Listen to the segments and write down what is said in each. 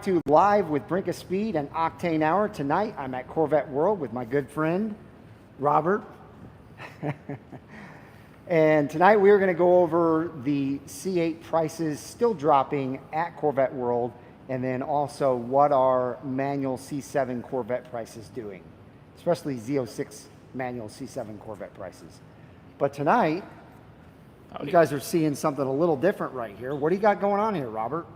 To live with Brinkofspeed and Octane Hour. Tonight I'm at Corvette World with my good friend Robert. And tonight we are going to go over the C8 prices still dropping at Corvette World, and then also what are manual C7 Corvette prices doing, especially Z06 manual C7 Corvette prices. But tonight you guys are seeing something a little different right here. What do you got going on here, Robert?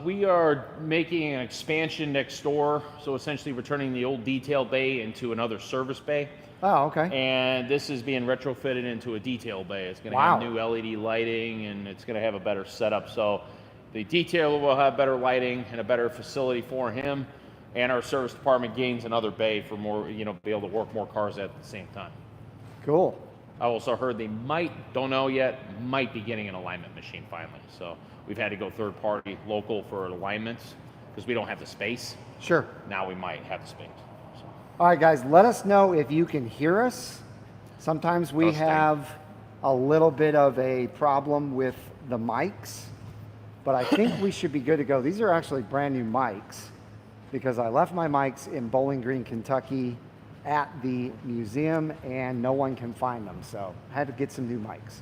We are making an expansion next door, so essentially we're turning the old detail bay into another service bay. Oh, okay. And this is being retrofitted into a detail bay. It's going to have new LED lighting, and it's going to have a better setup. So the detail will have better lighting and a better facility for him, and our service department gains another bay for more, be able to work more cars at the same time. Cool. I also heard they don't know yet, might be getting an alignment machine finally. So we've had to go third party, local for alignments because we don't have the space. Sure. Now we might have the space. So. All right, guys, let us know if you can hear us. Sometimes we have a little bit of a problem with the mics, but I think we should be good to go. These are actually brand new mics because I left my mics in Bowling Green, Kentucky at the museum, and no one can find them, so I had to get some new mics.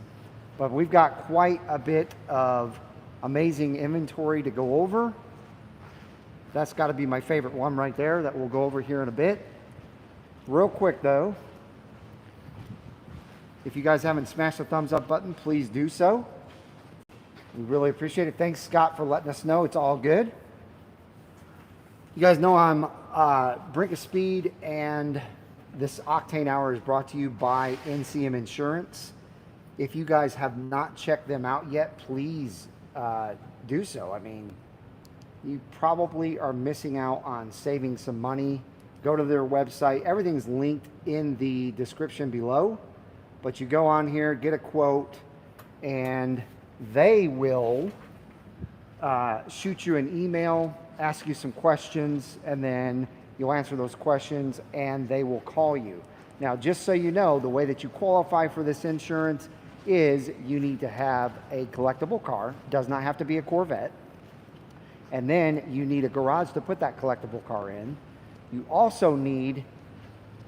But we've got quite a bit of amazing inventory to go over. That's got to be my favorite one right there that we'll go over here in a bit. Real quick though, if you guys haven't smashed the thumbs up button, please do so. We really appreciate it. Thanks, Scott, for letting us know. It's all good. You guys know I'm Brinkofspeed, and this Octane Hour is brought to you by NCM Insurance. If you guys have not checked them out yet, please do so. I mean, you probably are missing out on saving some money. Go to their website. Everything's linked in the description below. But you go on here, get a quote, and they will shoot you an email, ask you some questions, and then you'll answer those questions and they will call you. Now, just so you know, the way that you qualify for this insurance is you need to have a collectible car. Does not have to be a Corvette. And then you need a garage to put that collectible car in. You also need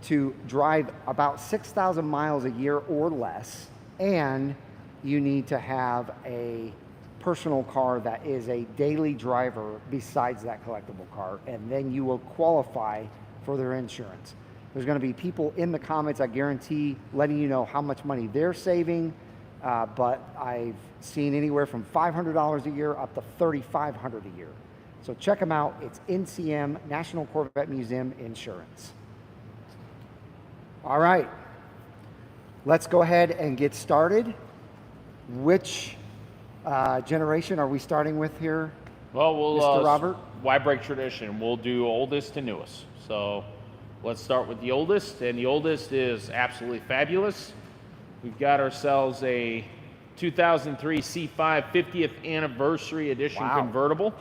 to drive about 6,000 miles a year or less, and you need to have a personal car that is a daily driver besides that collectible car, and then you will qualify for their insurance. There's going to be people in the comments, I guarantee, letting you know how much money they're saving, but I've seen anywhere from $500 a year up to $3,500 a year. So check them out. It's NCM, National Corvette Museum Insurance. All right, let's go ahead and get started. Which generation are we starting with here? Well, Mr. Robert? Why break tradition? We'll do oldest to newest. So let's start with the oldest, and the oldest is absolutely fabulous. We've got ourselves a 2003 C5 50th Anniversary Edition convertible.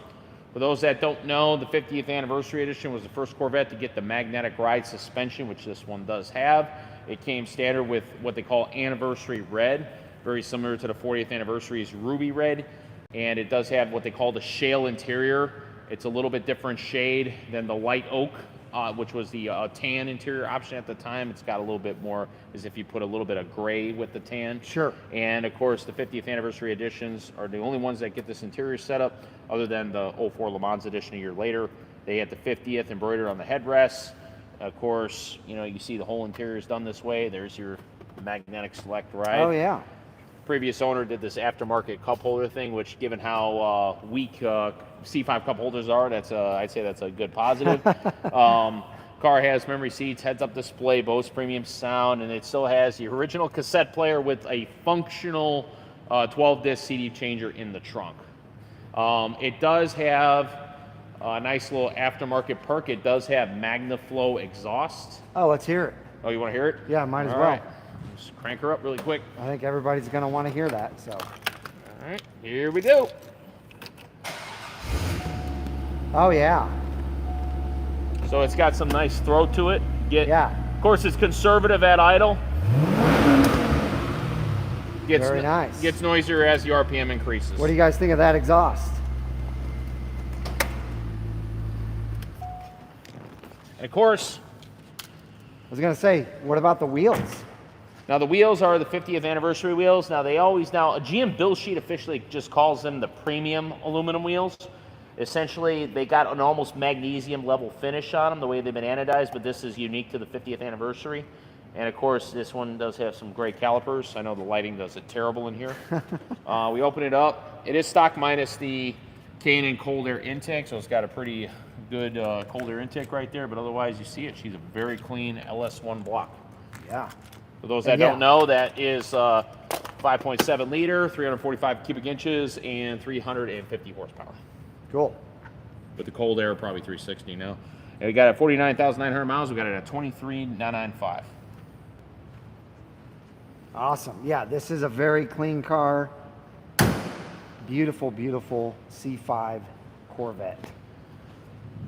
For those that don't know, the 50th Anniversary Edition was the first Corvette to get the magnetic ride suspension, which this one does have. It came standard with what they call Anniversary Red, very similar to the 40th Anniversary's Ruby Red, and it does have what they call the shale interior. It's a little bit different shade than the light oak, which was the tan interior option at the time. It's got a little bit more as if you put a little bit of gray with the tan. Sure. And of course, the 50th Anniversary Editions are the only ones that get this interior setup, other than the 04 Le Mans Edition a year later. They had the 50th embroidered on the headrests. Of course, you see the whole interior is done this way. There's your magnetic select ride. Oh, yeah. Previous owner did this aftermarket cup holder thing, which, given how weak C5 cup holders are, I'd say that's a good positive. Car has memory seats, heads-up display, Bose premium sound, and it still has the original cassette player with a functional 12-disc CD changer in the trunk. It does have a nice little aftermarket perk. It does have MagnaFlow exhaust. Oh, let's hear it. Oh, you want to hear it? Yeah, might as All well. right. Just crank her up really quick. I think everybody's going to want to hear that. So. All right, here we go. Oh, yeah. So it's got some nice throw to it. Yeah. Of course, it's conservative at idle. Very nice. Gets noisier as the RPM increases. What do you guys think of that exhaust? And of course, I was gonna say, what about the wheels? now the wheels are the 50th anniversary wheels. Now a GM build sheet officially just calls them the premium aluminum wheels. Essentially, they got an almost magnesium level finish on them, the way they've been anodized, but this is unique to the 50th anniversary. And of course, this one does have some great calipers. I know the lighting does it terrible in here. We open it up. It is stock minus the K&N cold air intake, so it's got a pretty good cold air intake right there, but otherwise you see it. She's a very clean LS1 block. Yeah. For those that don't know, that is 5.7 liter, 345 cubic inches, and 350 horsepower. Cool. With the cold air, probably 360 now. And we got it at 49,900 miles. We got it at 23,995. Awesome. Yeah, this is a very clean car. Beautiful, beautiful C5 Corvette.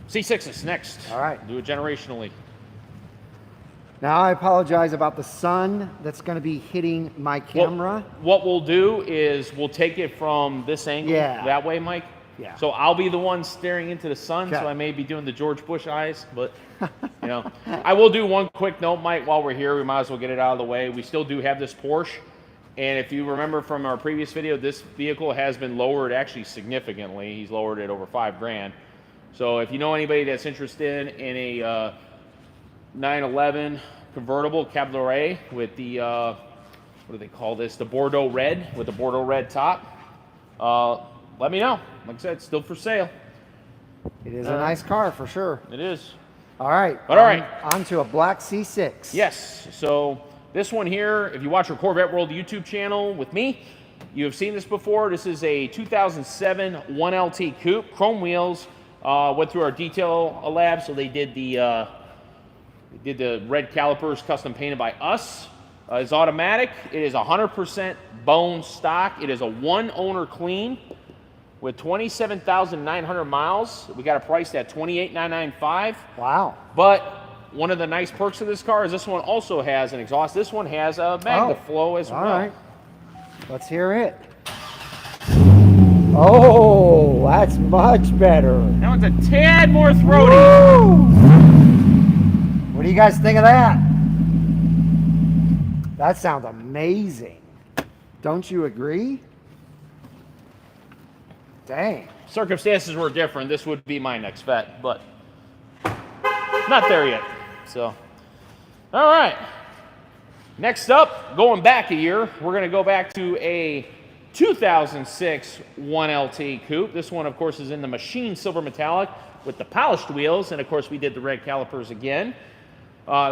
C6's next. All right. Do it generationally. Now, I apologize about the sun that's going to be hitting my camera. What we'll do is we'll take it from this angle that way, Mike. Yeah. So I'll be the one staring into the sun, Okay. so I may be doing the George Bush eyes, but you know. I will do one quick note, Mike, while we're here. We might as well get it out of the way. We still do have this Porsche, and if you remember from our previous video, this vehicle has been lowered actually significantly. He's lowered it over $5,000. So if you know anybody that's interested in a 911 convertible cabriolet with the what do they call this? The Bordeaux red, with the Bordeaux red top. Let me know. Like I said, it's still for sale. It is a nice car for sure. It is. All right. But all right. On to a black C6. Yes. So this one here, if you watch our Corvette World YouTube channel with me, you have seen this before. This is a 2007 1LT coupe, chrome wheels. Went through our detail lab, so they did the red calipers custom painted by us. It's automatic. It is 100% bone stock. It is a one owner clean with 27,900 miles. We got it priced at $28,995. Wow. But one of the nice perks of this car is this one also has an exhaust. This one has a MagnaFlow as well. All right. Let's hear it. Oh, that's much better. That one's a tad more throaty. Woo! What do you guys think of that? That sounds amazing. Don't you agree? Dang. Circumstances were different. This would be my next bet, but not there yet. So, all right. Next up, going back a year, we're going to go back to a 2006 1LT coupe. This one, of course, is in the machine silver metallic with the polished wheels, and of course, we did the red calipers again.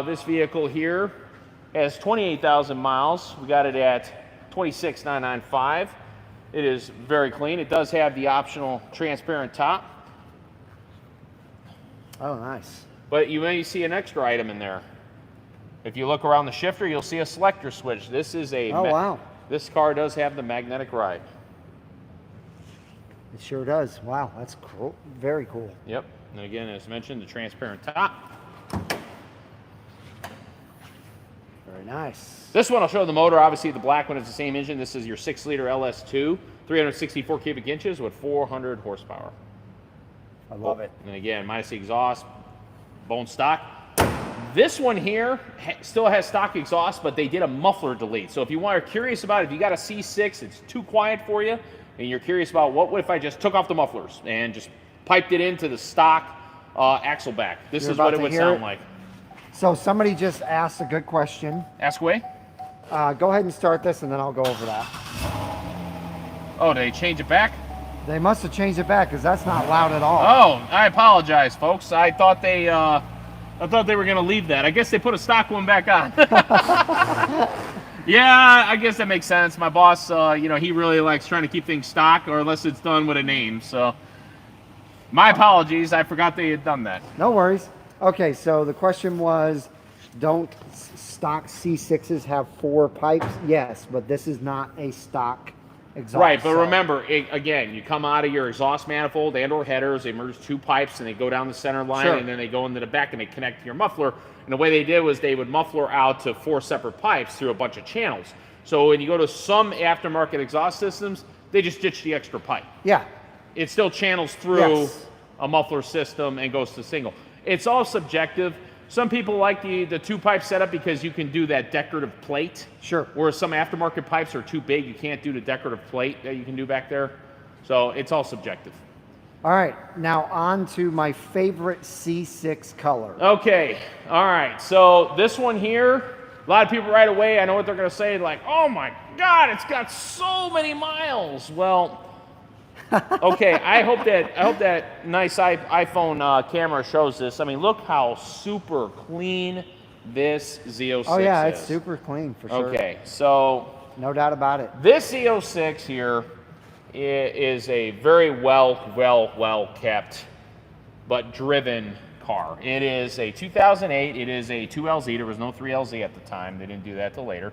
This vehicle here has 28,000 miles. We got it at $26,995. It is very clean. It does have the optional transparent top. Oh, nice. But you may see an extra item in there. If you look around the shifter, you'll see a selector switch. This is a wow. This car does have the magnetic ride. It sure does. Wow, that's cool. Very cool. Yep. And again, as mentioned, the transparent top. Very nice. This one, I'll show the motor. Obviously, the black one is the same engine. This is your 6-liter LS2, 364 cubic inches with 400 horsepower. I love it. And again, minus the exhaust, bone stock. This one here still has stock exhaust, but they did a muffler delete. So if you are curious about it, if you got a C6, it's too quiet for you, and you're curious about what if I just took off the mufflers and just piped it into the stock axle back. This is what it would sound like. So somebody just asked a good question. Ask away. Go ahead and start this, and then I'll go over that. Oh, did they change it back? They must have changed it back because that's not loud at all. Oh, I apologize, folks. I thought they were going to leave that. I guess they put a stock one back on. Yeah, I guess that makes sense. My boss, you know, he really likes trying to keep things stock, or unless it's done with a name. So, my apologies. I forgot they had done that. No worries. Okay, so the question was, don't stock C6s have 4 pipes? Yes, but this is not a stock exhaust. Right, but remember, again, you come out of your exhaust manifold and or headers, they merge 2 pipes, and they go down the center line, and then they go into the back, and they connect to your muffler. And the way they did was they would muffler out to 4 separate pipes through a bunch of channels. So when you go to some aftermarket exhaust systems, they just ditch the extra pipe. Yeah. It still channels through a muffler system and goes to single. It's all subjective. Some people like the two-pipe setup because you can do that decorative plate. Sure. Whereas some aftermarket pipes are too big. You can't do the decorative plate that you can do back there. So it's all subjective. All right, now on to my favorite C6 color. Okay, all right. So this one here, a lot of people right away, I know what they're going to say, like, oh my God, it's got so many miles. Well, okay, I hope that nice iPhone camera shows this. I mean, look how super clean this Z06 Oh yeah, is. it's super clean for sure. Okay, so no doubt about it. this Z06 here is a very well kept but driven car. It is a 2008. It is a 2LZ. There was no 3LZ at the time. They didn't do that till later.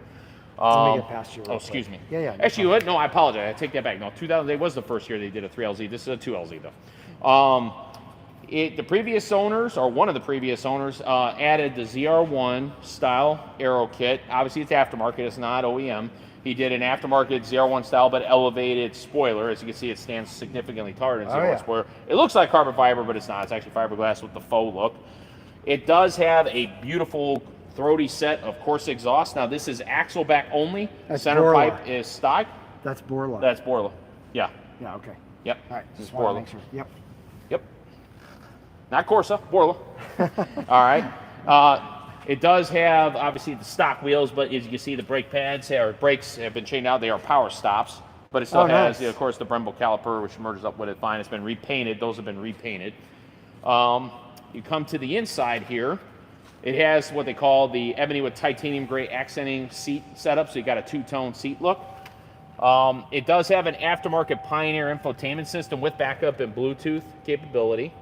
Let me get past you. Oh, excuse me. Yeah. Actually, what? No, I apologize. I take that back. No, 2008 was the first year they did a 3LZ. This is a 2LZ though. The previous owners, or one of the previous owners, added the ZR1 style aero kit. Obviously, it's aftermarket. It's not OEM. He did an aftermarket ZR1 style, but elevated spoiler. As you can see, it stands significantly taller than ZR1 spoiler. It looks like carbon fiber, but it's not. It's actually fiberglass with the faux look. It does have a beautiful throaty set of Corsa exhaust. Now, this is axle back only. That's Center Borla. pipe is stock. That's Borla. That's Borla. Yeah. Yeah, okay. Yep. All right, This is just wanted to Borla. make sure. Yep. Yep. Not Corsa, Borla. All right. It does have, obviously, the stock wheels, but as you can see, the brake pads or brakes have been changed out. They are power stops, but it still has, nice. of course, the Brembo caliper, which merges up with it fine. It's been repainted. Those have been repainted. You come to the inside here. It has what they call the ebony with titanium gray accenting seat setup, so you got a two-tone seat look. It does have an aftermarket Pioneer infotainment system with backup and Bluetooth capability.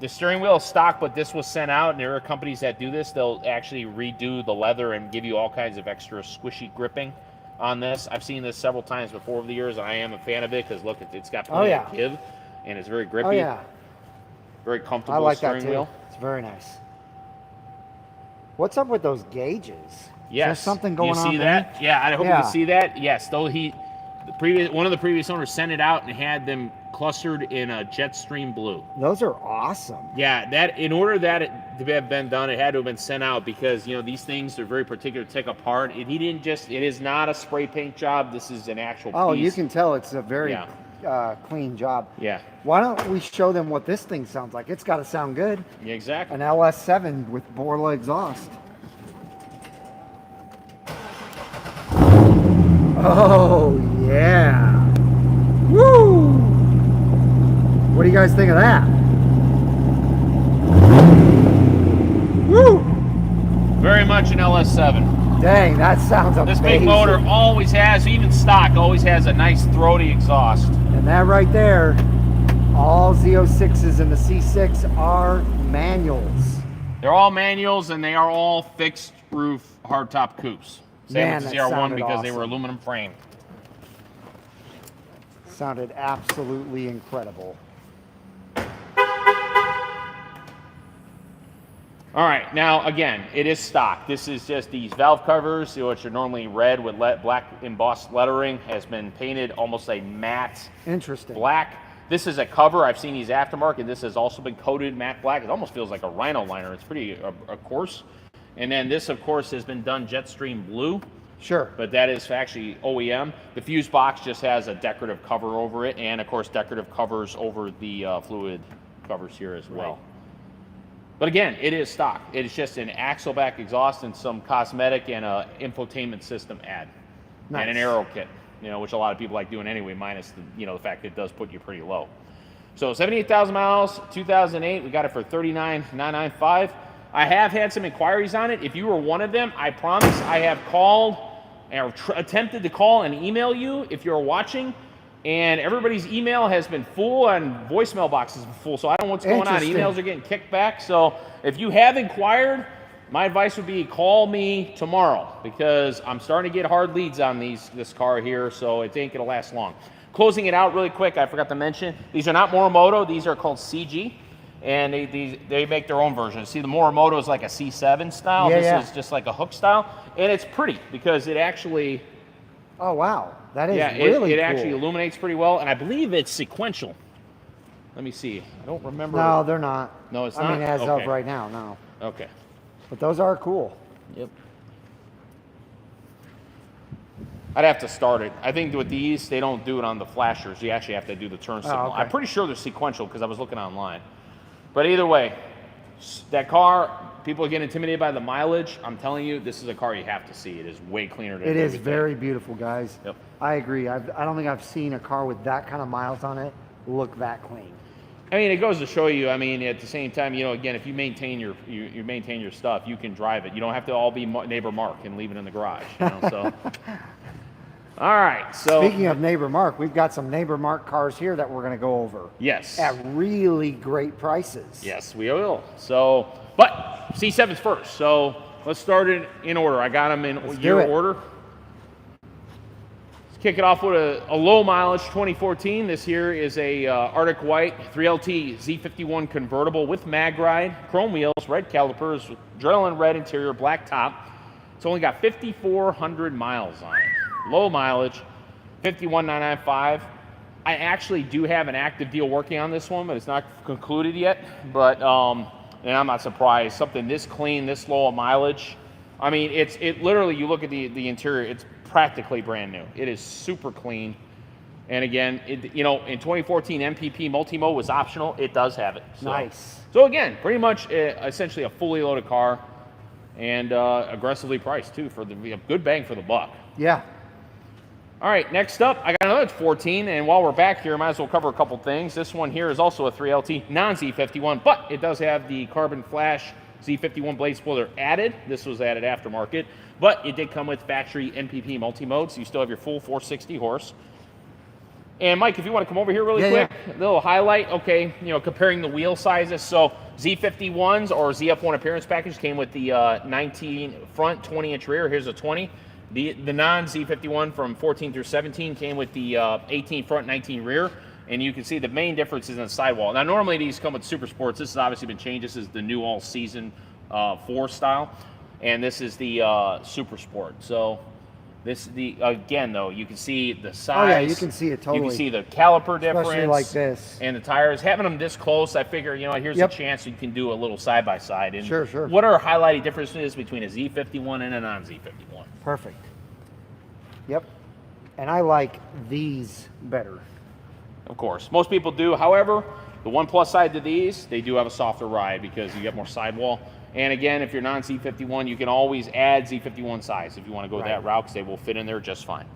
The steering wheel is stock, but this was sent out, and there are companies that do this. They'll actually redo the leather and give you all kinds of extra squishy gripping on this. I've seen this several times before over the years, and I am a fan of it because, look, it's got plenty of give, and it's very grippy. Oh, yeah. Very comfortable I like steering that, too. wheel. It's very nice. What's up with those gauges? Yes. Is there something going on You see there? that? Yeah, I hope you can see that. Yes, though one of the previous owners sent it out and had them clustered in a Jetstream blue. Those are awesome. Yeah, that in order that it to have been done, it had to have been sent out because these things are very particular to take apart. It is not a spray paint job. This is an actual piece. You can tell it's a very clean job. Yeah. Why don't we show them what this thing sounds like? It's got to sound good. Yeah, exactly. An LS7 with Borla exhaust. Oh, yeah. Woo! What do you guys think of that? Woo! Very much an LS7. Dang, that sounds amazing. This big motor always has, even stock, always has a nice throaty exhaust. And that right there, all Z06s in the C6 are manuals. They're all manuals, and they are all fixed roof hardtop coupes. Same with the ZR1 because they were aluminum framed. Sounded absolutely incredible. All right, now again, it is stock. This is just these valve covers, which are normally red with black embossed lettering, has been painted almost a matte black. This is a cover. I've seen these aftermarket. This has also been coated matte black. It almost feels like a rhino liner. It's pretty coarse. And then this, of course, has been done Jetstream blue. Sure. But that is actually OEM. The fuse box just has a decorative cover over it, and of course decorative covers over the fluid covers here as well. Right. But again, it is stock. It is just an axle back exhaust and some cosmetic and a infotainment system add. Nice. And an aero kit, which a lot of people like doing anyway, minus the, the fact that it does put you pretty low. So 78,000 miles, 2008. We got it for $39,995. I have had some inquiries on it. If you were one of them, I promise I have called or attempted to call and email you if you're watching, and everybody's email has been full and voicemail boxes have been full, so I don't know what's going on. Emails are getting kicked back. So if you have inquired, my advice would be call me tomorrow because I'm starting to get hard leads on this car here, so it ain't going to last long. Closing it out really quick, I forgot to mention, these are not Morimoto. These are called CG. And they make their own version. See, the Morimoto is like a C7 style. This is just like a hook style. And it's pretty because it actually... Oh, wow. That is really cool. It actually illuminates pretty well. And I believe it's sequential. Let me see. I don't remember. No, they're not. No, it's I not? mean, as Okay. of right now, no. Okay. But those are cool. Yep. I'd have to start it. I think with these, they don't do it on the flashers. You actually have to do the turn signal. okay. I'm pretty sure they're sequential because I was looking online. But either way, that car, people get intimidated by the mileage. I'm telling you, this is a car you have to see. It is way cleaner than It is everything. very beautiful, guys. Yep. I agree. I don't think I've seen a car with that kind of miles on it look that clean. I mean, it goes to show you. I mean, at the same time, you know, again, if you maintain your you maintain your stuff, you can drive it. You don't have to all be neighbor Mark and leave it in the garage. You know, so. All right. So Speaking of neighbor Mark, we've got some neighbor Mark cars here that we're going to go over yes, at really great prices. yes, we will. So, but C7's first. So let's start it in order. I got them in year order. Kick it off with a low mileage 2014. This here is a Arctic White 3LT Z51 convertible with mag ride, chrome wheels, red calipers, adrenaline red interior, black top. It's only got 5,400 miles on it. Low mileage, 51,995. I actually do have an active deal working on this one, but it's not concluded yet. But and I'm not surprised. Something this clean, this low of mileage. I mean, it literally, you look at the interior, it's practically brand new. It is super clean. And again, you know, in 2014, MPP multi-mode was optional. It does have it. So, Nice. So again, pretty much essentially a fully loaded car and aggressively priced too for a good bang for the buck. Yeah. All right, next up, I got another 14, and while we're back here, I might as well cover a couple things. This one here is also a 3LT non-Z51, but it does have the carbon flash Z51 blade spoiler added. This was added aftermarket, but it did come with factory MPP multi-mode, so you still have your full 460 horse. And Mike, if you want to come over here really quick, a little highlight, okay, you know, comparing the wheel sizes. So Z51s or ZF1 appearance package came with the 19 front, 20-inch rear. Here's a 20. The non-Z51 from 14 through 17 came with the 18 front, 19 rear. And you can see the main difference is in the sidewall. Now, normally these come with Super Sports. This has obviously been changed. This is the new all-season 4 style. And this is the Super Sport. So this again, though, you can see the size. Oh, yeah, you can see it totally. You can see the caliper difference. Especially like this. And the tires. Having them this close, I figure, you know, here's a chance you can do a little side-by-side. And Sure, sure. what are highlighting differences between a Z51 and a non-Z51? Perfect. Yep. And I like these better. Of course. Most people do. However, the one plus side to these, they do have a softer ride because you get more sidewall. And again, if you're non-Z51, you can always add Z51 size if you want to go that route because they will fit in there just fine.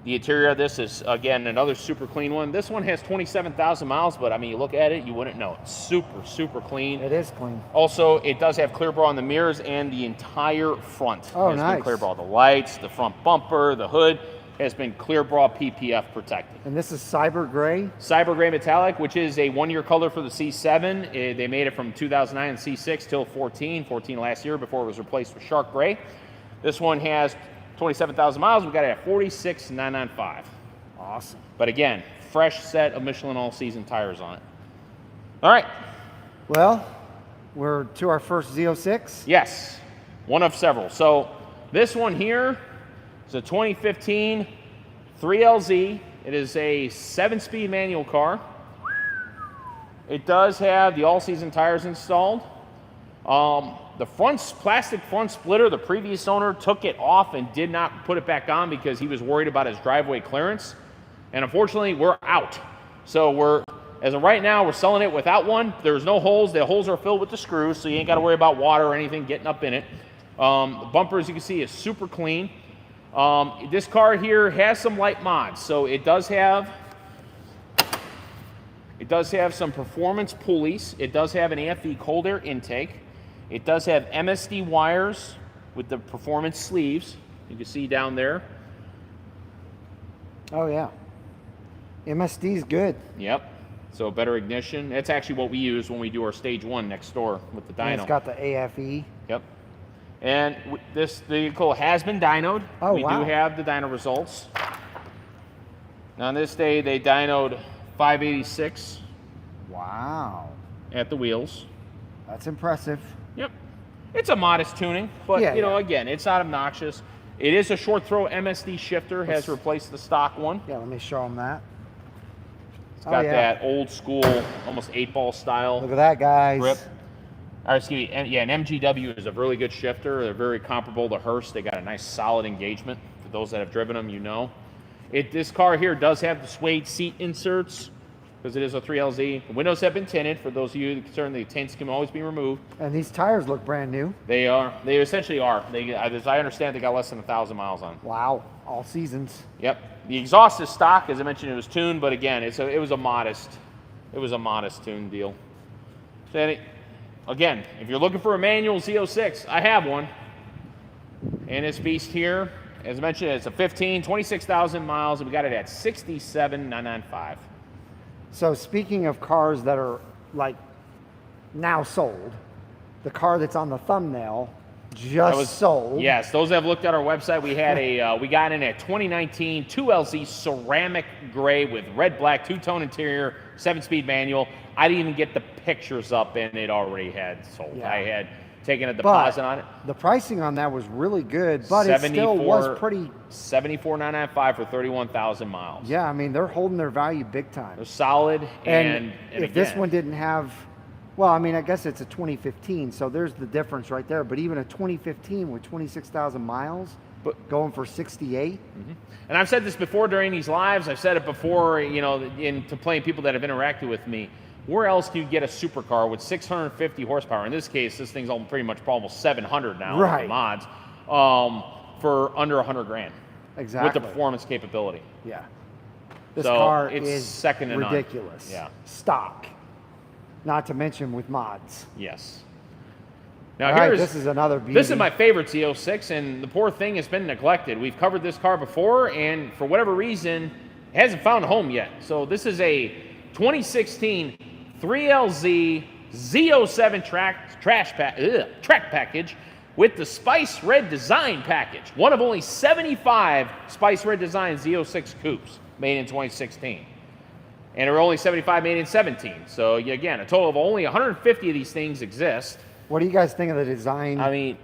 The interior of this is, again, another super clean one. This one has 27,000 miles, but I mean, you look at it, you wouldn't know. It's super, super clean. It is clean. Also, it does have clear bra on the mirrors and the entire front. Oh, has nice. been clear bra. The lights, the front bumper, the hood has been clear bra PPF protected. And this is Cyber Gray? Cyber Gray Metallic, which is a one-year color for the C7. They made it from 2009 and C6 till 14 last year before it was replaced with Shark Gray. This one has 27,000 miles. We got it at 46,995. Awesome. But again, fresh set of Michelin all-season tires on it. All right. Well, we're to our first Z06. Yes, one of several. So this one here is a 2015 3LZ. It is a 7-speed manual car. It does have the all-season tires installed. The plastic front splitter, the previous owner took it off and did not put it back on because he was worried about his driveway clearance. And unfortunately, we're out. So as of right now, we're selling it without one. There's no holes. The holes are filled with the screws, so you ain't got to worry about water or anything getting up in it. The bumper, as you can see, is super clean. This car here has some light mods. So it does have some performance pulleys. It does have an AFV cold air intake. It does have MSD wires with the performance sleeves. You can see down there. Oh, yeah. MSD's good. Yep. So better ignition. That's actually what we use when we do our stage 1 next door with the dyno. And it's got the AFE. Yep. And this vehicle has been dynoed. Oh, we do have the dyno results. Now on this day, they dynoed 586 Wow. at the wheels. That's impressive. Yep. It's a modest tuning, but you know, again, it's not obnoxious. It is a short throw MSD shifter, has replaced the stock one. Yeah, let me show them that. It's got that old school, almost 8-ball style. Look at that, guys. Grip. Or excuse me, yeah, an MGW is a really good shifter. They're very comparable to Hurst. They got a nice solid engagement. For those that have driven them, you know. This car here does have the suede seat inserts because it is a 3LZ. The windows have been tinted. For those of you concerned, the tints can always be removed. And these tires look brand new. They are. They essentially are. They, as I understand, they got less than 1,000 miles on. Wow, all seasons. Yep. The exhaust is stock. As I mentioned, it was tuned, but again, it was a modest tune deal. So, again, if you're looking for a manual Z06, I have one. And this beast here, as I mentioned, it's a 26,000 miles, and we got it at 67,995. So speaking of cars that are like now sold, the car that's on the thumbnail just sold. Yes, those that have looked at our website, we had we got in a 2019 2LZ ceramic gray with red black two-tone interior, 7-speed manual. I didn't even get the pictures up, and it already had sold. Yeah. I had taken a deposit on it. The pricing on that was really good, but it still was pretty. $74,995 for 31,000 miles. Yeah, I mean, they're holding their value big time. They're solid, and if again, this one didn't have, well, I mean, I guess it's a 2015, so there's the difference right there. But even a 2015 with 26,000 miles, going for 68. Mm-hmm. And I've said this before during these lives. I've said it before, you know, to plenty of people that have interacted with me. Where else do you get a supercar with 650 horsepower? In this case, this thing's pretty much almost 700 now with the mods, for under 100 grand. Exactly. With the performance capability. Yeah. This car is second to none. ridiculous. Yeah. Stock. Not to mention with mods. Yes. Now this is another beauty. This is my favorite Z06, and the poor thing has been neglected. We've covered this car before, and for whatever reason, it hasn't found a home yet. So this is a 2016 3LZ Z07 track package with the Spice Red Design package. One of only 75 Spice Red Design Z06 coupes made in 2016. And there were only 75 made in 17. So again, a total of only 150 of these things exist. What do you guys think of the design? I mean,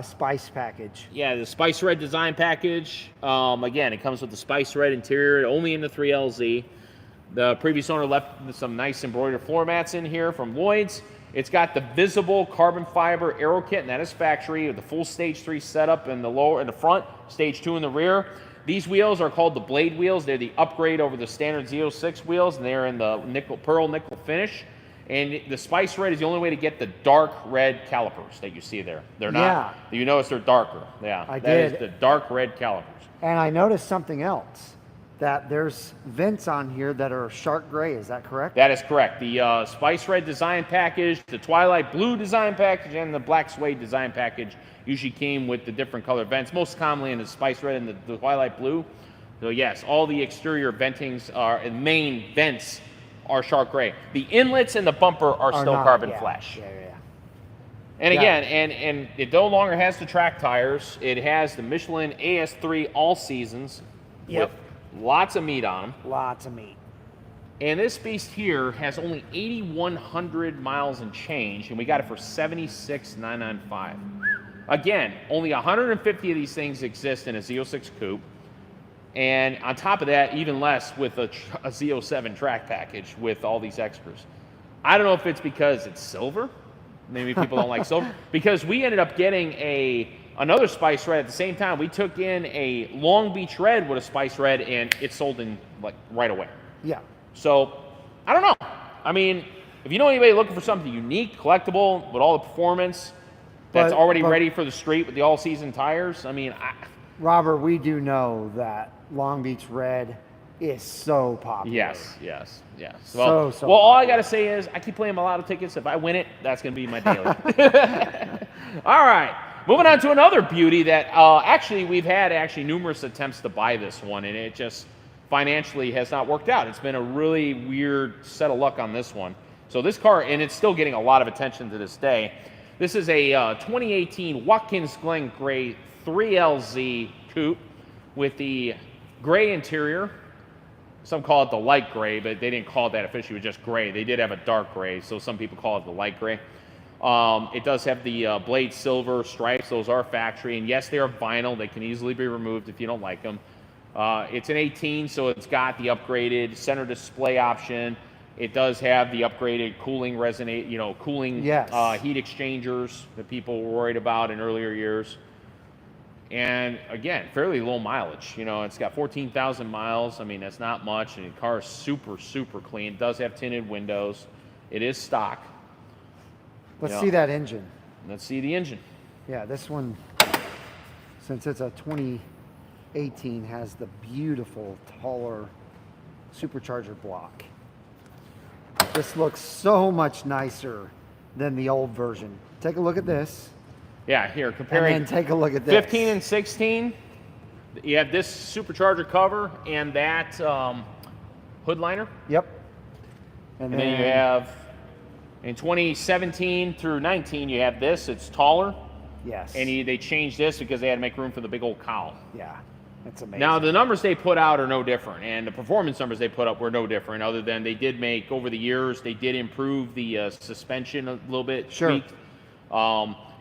Spice package. Yeah, the Spice Red Design package. Again, it comes with the Spice Red interior, only in the 3LZ. The previous owner left some nice embroidered floor mats in here from Lloyd's. It's got the visible carbon fiber aero kit, and that is factory, with the full stage 3 setup in the front, stage 2 in the rear. These wheels are called the Blade wheels. They're the upgrade over the standard Z06 wheels, and they're in the pearl nickel finish. And the Spice Red is the only way to get the dark red calipers that you see there. They're not. Yeah. You notice they're darker. Yeah, I did. That is the dark red calipers. And I noticed something else. That there's vents on here that are shark gray. Is that correct? That is correct. The Spice Red design package, the Twilight Blue design package, and the Black Suede design package usually came with the different color vents, most commonly in the Spice Red and the Twilight Blue. So yes, all the exterior ventings and main vents are shark gray. The inlets and the bumper are still carbon flash. Yeah. And again, and it no longer has the track tires. It has the Michelin AS3 All Seasons. Yep. With lots of meat on them. Lots of meat. And this beast here has only 8,100 miles and change, and we got it for $76,995. Again, only 150 of these things exist in a Z06 coupe. And on top of that, even less with a Z07 track package with all these extras. I don't know if it's because it's silver. Maybe people don't like silver. Because we ended up getting another Spice Red at the same time. We took in a Long Beach Red with a Spice Red, and it sold in like right away. Yeah. So, I don't know. I mean, if you know anybody looking for something unique, collectible, with all the performance, that's already ready for the street with the all-season tires, I mean, Robert, we do know that Long Beach Red is so popular. Yes. Well, all I got to say is I keep playing my lotto tickets. If I win it, that's going to be my daily. All right. Moving on to another beauty that actually we've had numerous attempts to buy this one, and it just financially has not worked out. It's been a really weird set of luck on this one. So this car, and it's still getting a lot of attention to this day. This is a 2018 Watkins Glen Gray 3LZ coupe with the gray interior. Some call it the light gray, but they didn't call it that officially. It was just gray. They did have a dark gray, so some people call it the light gray. It does have the blade silver stripes. Those are factory, and yes, they are vinyl. They can easily be removed if you don't like them. It's an 18, so it's got the upgraded center display option. It does have the upgraded cooling cooling Yes. heat exchangers that people were worried about in earlier years. And again, fairly low mileage. You know, it's got 14,000 miles. I mean, that's not much. And the car is super, super clean. It does have tinted windows. It is stock. Let's see that engine. Let's see the engine. Yeah, this one, since it's a 2018, has the beautiful, taller supercharger block. This looks so much nicer than the old version. Take a look at this. Yeah, here, comparing And then take a look at this. 15 and 16. You have this supercharger cover and that hood liner. Yep. And then you have, in 2017 through 19, you have this. It's taller. Yes. And they changed this because they had to make room for the big old cowl. Yeah, that's amazing. Now, the numbers they put out are no different, and the performance numbers they put up were no different, other than they did make, over the years, they did improve the suspension a little bit. Sure. Tweaked.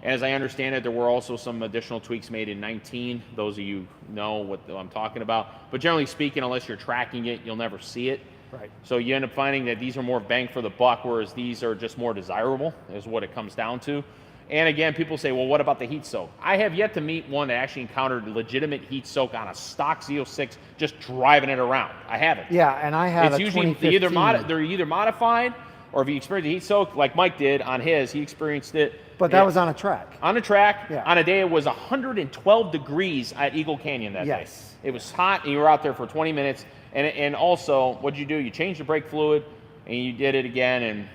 As I understand it, there were also some additional tweaks made in 19. Those of you know what I'm talking about. But generally speaking, unless you're tracking it, you'll never see it. Right. So you end up finding that these are more bang for the buck, whereas these are just more desirable, is what it comes down to. And again, people say, well, what about the heat soak? I have yet to meet one that actually encountered legitimate heat soak on a stock Z06 just driving it around. I haven't. Yeah, and I have It's a usually 2015. they're either modified, or if you experience the heat soak, like Mike did on his, he experienced it. But that was on a track. On a track, Yeah. on a day it was 112 degrees at Eagle Canyon that day. Yes. It was hot, and you were out there for 20 minutes. And also, what'd you do? You changed the brake fluid, and you did it again, and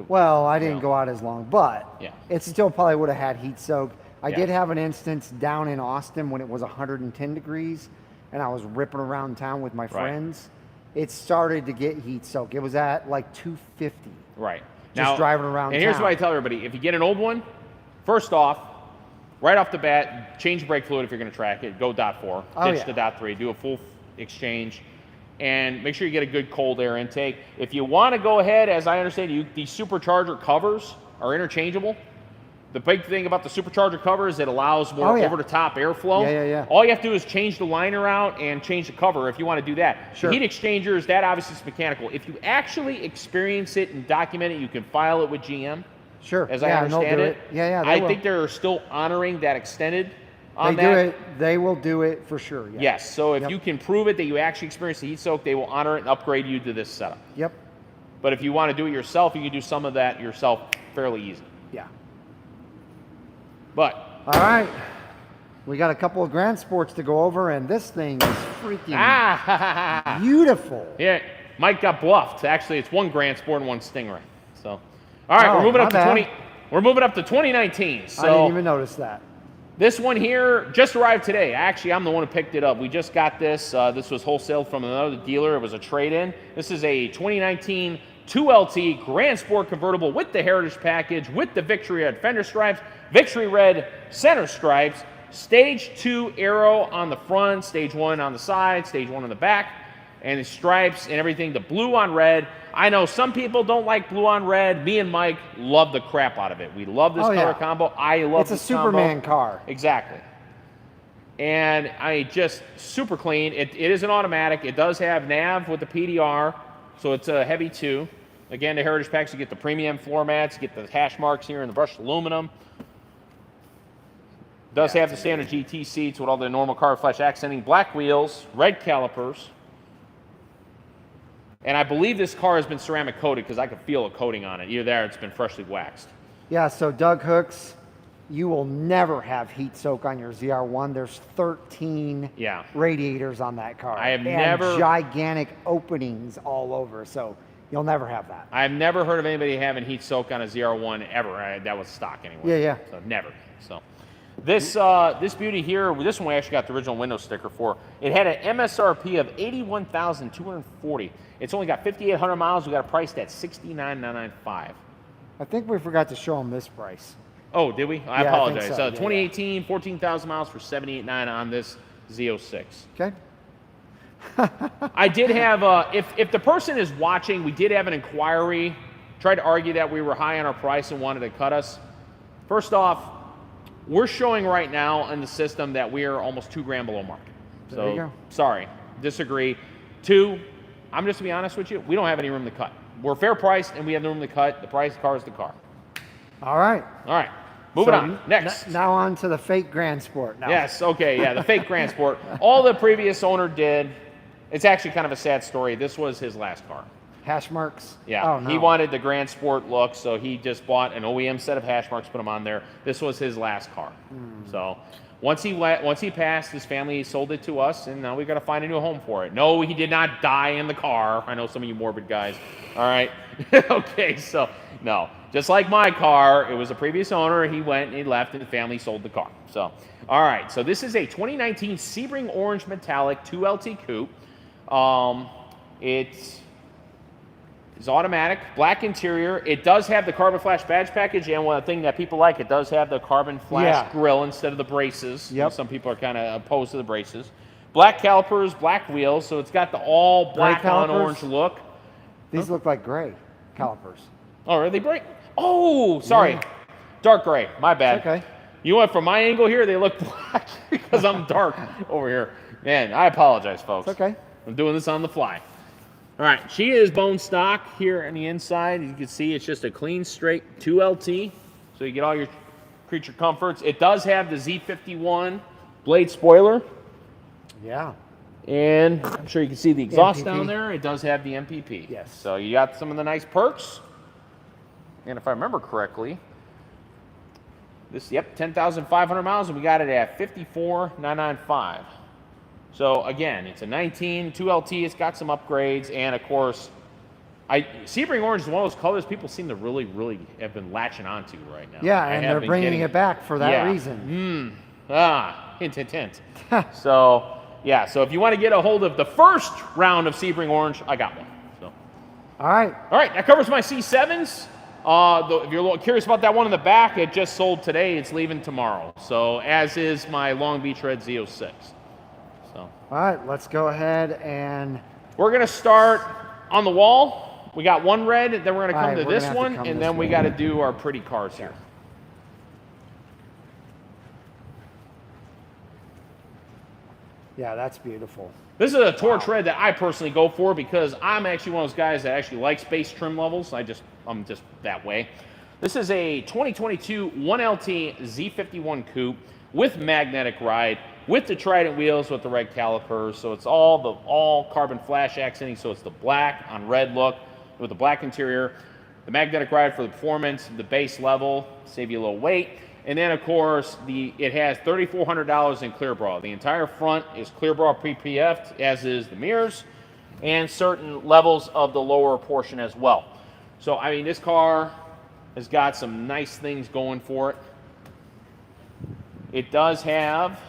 Well, I didn't go out as long, but Yeah. it still probably would have had heat soak. I Yeah. did have an instance down in Austin when it was 110 degrees, and I was ripping around town with my friends. It started to get heat soak. It was at like 250. right. Just driving around And here's town. what I tell everybody. If you get an old one, first off, right off the bat, change brake fluid if you're going to track it. Go .4, Oh, ditch yeah. the .3, do a full exchange, and make sure you get a good cold air intake. If you want to go ahead, as I understand, these supercharger covers are interchangeable. The big thing about the supercharger cover is it allows more over-the-top airflow. Yeah. All you have to do is change the liner out and change the cover if you want to do that. Sure. The heat exchangers, that obviously is mechanical. If you actually experience it and document it, you can file it with GM. Sure. As yeah, I and they'll understand do it. Yeah, they I will. think they're still honoring that extended on They that. do it. They will do it for sure. Yeah. Yes, so if Yep. you can prove it that you actually experienced the heat soak, they will honor it and upgrade you to this setup. Yep. But if you want to do it yourself, you can do some of that yourself fairly easy. Yeah. But All right. We got a couple of Grand Sports to go over, and this thing is freaking beautiful. yeah, Mike got bluffed. Actually, it's one Grand Sport and one Stingray. So, all right, Oh, we're moving up my to bad. 20. We're moving up to 2019. So I didn't even notice that. this one here just arrived today. Actually, I'm the one who picked it up. We just got this. This was wholesaled from another dealer. It was a trade-in. This is a 2019 2LT Grand Sport convertible with the Heritage Package, with the Victory Red fender stripes, Victory Red center stripes, Stage 2 aero on the front, Stage 1 on the side, Stage 1 on the back, and the stripes and everything. The blue on red. I know some people don't like blue on red. Me and Mike love the crap out of it. We love this color combo. I love It's a this combo. Superman car. Exactly. And just super clean. It is an automatic. It does have nav with the PDR, so it's a heavy 2. Again, the Heritage Packs, you get the premium floor mats, you get the hash marks here and the brushed aluminum. Does have the standard GT seats with all the normal car flash accenting, black wheels, red calipers. And I believe this car has been ceramic coated because I could feel a coating on it. Either there, it's been freshly waxed. Yeah, so Doug Hooks, you will never have heat soak on your ZR1. There's 13 radiators on that car. I have and never gigantic openings all over, so you'll never have that. I've never heard of anybody having heat soak on a ZR1 ever. That was stock anyway. Yeah. So never. So this beauty here, this one we actually got the original window sticker for. It had an MSRP of $81,240. It's only got 5,800 miles. We got it priced at $69,995. I think we forgot to show them this price. Oh, did we? I Yeah, I think apologize. so. 2018, 14,000 miles for $78,900 on this Z06. Okay. I did have, if the person is watching, we did have an inquiry, tried to argue that we were high on our price and wanted to cut us. First off, we're showing right now in the system that we are almost $2,000 below market. There you So go. sorry, disagree. 2, I'm just to be honest with you, we don't have any room to cut. We're fair priced and we have no room to cut. The price car is the car. All right. All right, moving So on. Next. Now on to the fake Grand Sport. Now. Yes, okay, yeah, the fake Grand Sport. All the previous owner did, it's actually kind of a sad story. This was his last car. Hash marks. Yeah, Oh, no. he wanted the Grand Sport look, so he just bought an OEM set of hash marks, put them on there. This was his last car. So once he passed, his family sold it to us, and now we got to find a new home for it. No, he did not die in the car. I know some of you morbid guys. All right. Okay, so no, just like my car, it was a previous owner. He went and he left, and the family sold the car. So all right, so this is a 2019 Sebring Orange Metallic 2LT Coupe. It's automatic, black interior. It does have the carbon flash badge package, and one thing that people like, it does have the carbon flash grille instead of the braces. Yep. Some people are kind of opposed to the braces. Black calipers, black wheels, so it's got the all black on orange look. These look like gray calipers. Oh, are they bright? Oh, sorry. Yeah. Dark gray, my bad. It's okay. You know what, from my angle here, they look black because I'm dark over here. Man, I apologize, folks. It's okay. I'm doing this on the fly. All right, she is bone stock here on the inside. You can see it's just a clean, straight 2LT, so you get all your creature comforts. It does have the Z51 blade spoiler, Yeah. and I'm sure you can see the exhaust MPP. down there. It does have the MPP. Yes. So you got some of the nice perks, and if I remember correctly, this, 10,500 miles, and we got it at 54,995. So again, it's a 19 2LT. It's got some upgrades, and of course, Sebring Orange is one of those colors people seem to really, really have been latching onto right now. Yeah, and they're bringing it back for that reason. Hint, hint, hint. So yeah, so if you want to get a hold of the first round of Sebring Orange, I got one. So All right. that covers my C7s. If you're a little curious about that one in the back, it just sold today. It's leaving tomorrow. So as is my Long Beach Red Z06. So All right, let's go ahead and we're gonna start on the wall. We got one red, then we're gonna come All right, to we're this gonna have to one, come and this then we way. got to do our pretty cars here. yeah, that's beautiful. This is a torch red that I personally go for because I'm actually one of those guys that actually likes base trim levels. I'm just that way. This is a 2022 1LT Z51 coupe with magnetic ride, with the Trident wheels, with the red calipers. So it's all carbon flash accenting. So it's the black on red look with the black interior, the magnetic ride for the performance, the base level, save you a little weight. And then, of course, it has $3,400 in clear bra. The entire front is clear bra pre-PF'd, as is the mirrors, and certain levels of the lower portion as well. So, I mean, this car has got some nice things going for it. It does have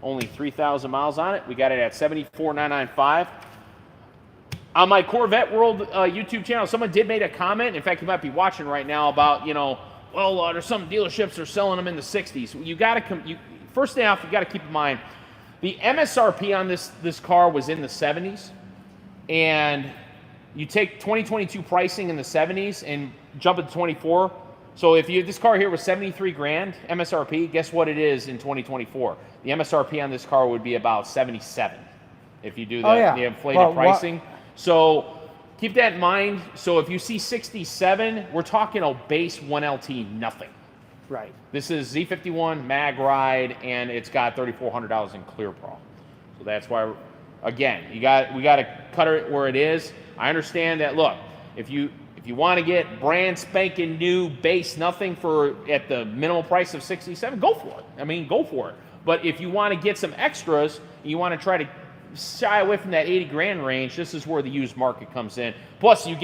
only 3,000 miles on it. We got it at 74,995. On my Corvette World YouTube channel, someone did make a comment. In fact, you might be watching right now about, well, there's some dealerships that are selling them in the 60s. You got to first thing off, you got to keep in mind the MSRP on this car was in the 70s, and you take 2022 pricing in the 70s and jump it to 24. So if this car here was 73 grand MSRP, guess what it is in 2024? The MSRP on this car would be about 77 if you do the inflated pricing. So keep that in mind. So if you see 67, we're talking a base 1LT nothing. Right. This is Z51 mag ride, and it's got $3,400 in clear bra. So that's why, again, we got to cut it where it is. I understand that. Look, if you want to get brand spanking new base nothing at the minimal price of 67, go for it. I mean, go for it. But if you want to get some extras, you want to try to shy away from that 80 grand range, this is where the used market comes in. Plus, you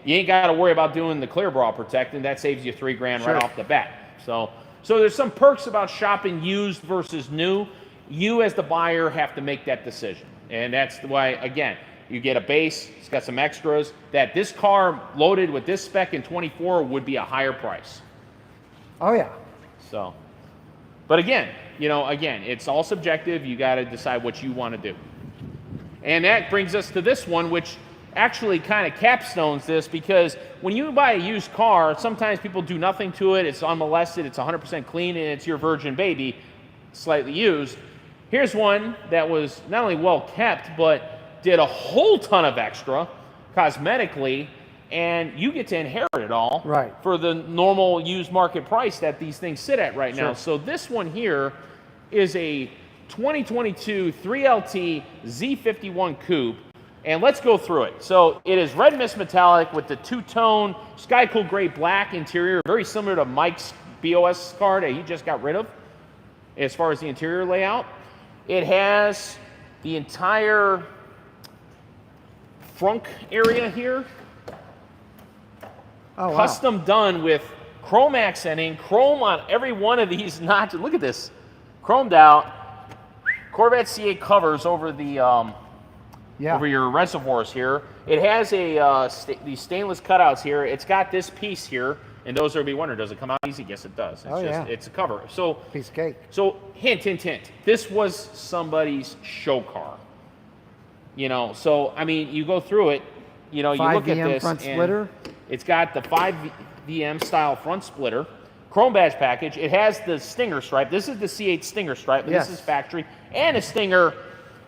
ain't got to worry about doing the clear bra protecting. That saves you $3 grand right off the bat. So there's some perks about shopping used versus new. You as the buyer have to make that decision. And that's why, again, you get a base, it's got some extras, that this car loaded with this spec in 24 would be a higher price. Oh, yeah. So, but again, it's all subjective. You got to decide what you want to do. And that brings us to this one, which actually kind of capstones this, because when you buy a used car, sometimes people do nothing to it. It's unmolested, it's 100% clean, and it's your virgin baby, slightly used. Here's one that was not only well kept, but did a whole ton of extra cosmetically, and you get to inherit it all for the normal used market price that these things sit at right now. So this one here is a 2022 3LT Z51 coupe, and let's go through it. So it is red mist metallic with the two-tone sky cool gray black interior, very similar to Mike's BOS car that he just got rid of as far as the interior layout. It has the entire front area here custom done with chrome accenting, chrome on every one of these notches. Look at this, chromed out. Corvette C8 covers over the over your reservoirs here. It has a these stainless cutouts here. It's got this piece here, and those are be wondering, does it come out easy? Yes, it does. It's it's a cover. So piece of cake. So hint, hint, hint. This was somebody's show car. You know, so I mean, you go through it. You know, you look at this, front splitter. It's got the 5VM style front splitter, chrome badge package. It has the Stinger stripe. This is the C8 Stinger stripe, but this is factory, and a Stinger,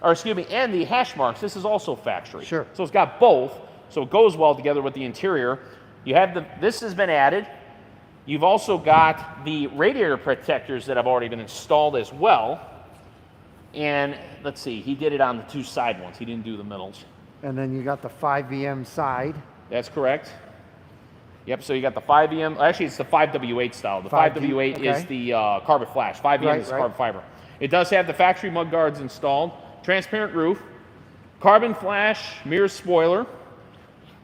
or excuse me, and the hash marks. This is also factory. So it's got both, so it goes well together with the interior. You have this has been added. You've also got the radiator protectors that have already been installed as well. And let's see, he did it on the two side ones. He didn't do the middles. And then you got the 5VM side. That's correct. Yep, so you got the 5VM. Actually, it's the 5W8 style. The 5W8 is the carbon flash. 5VM is carbon fiber. It does have the factory mud guards installed, transparent roof, carbon flash, mirror spoiler,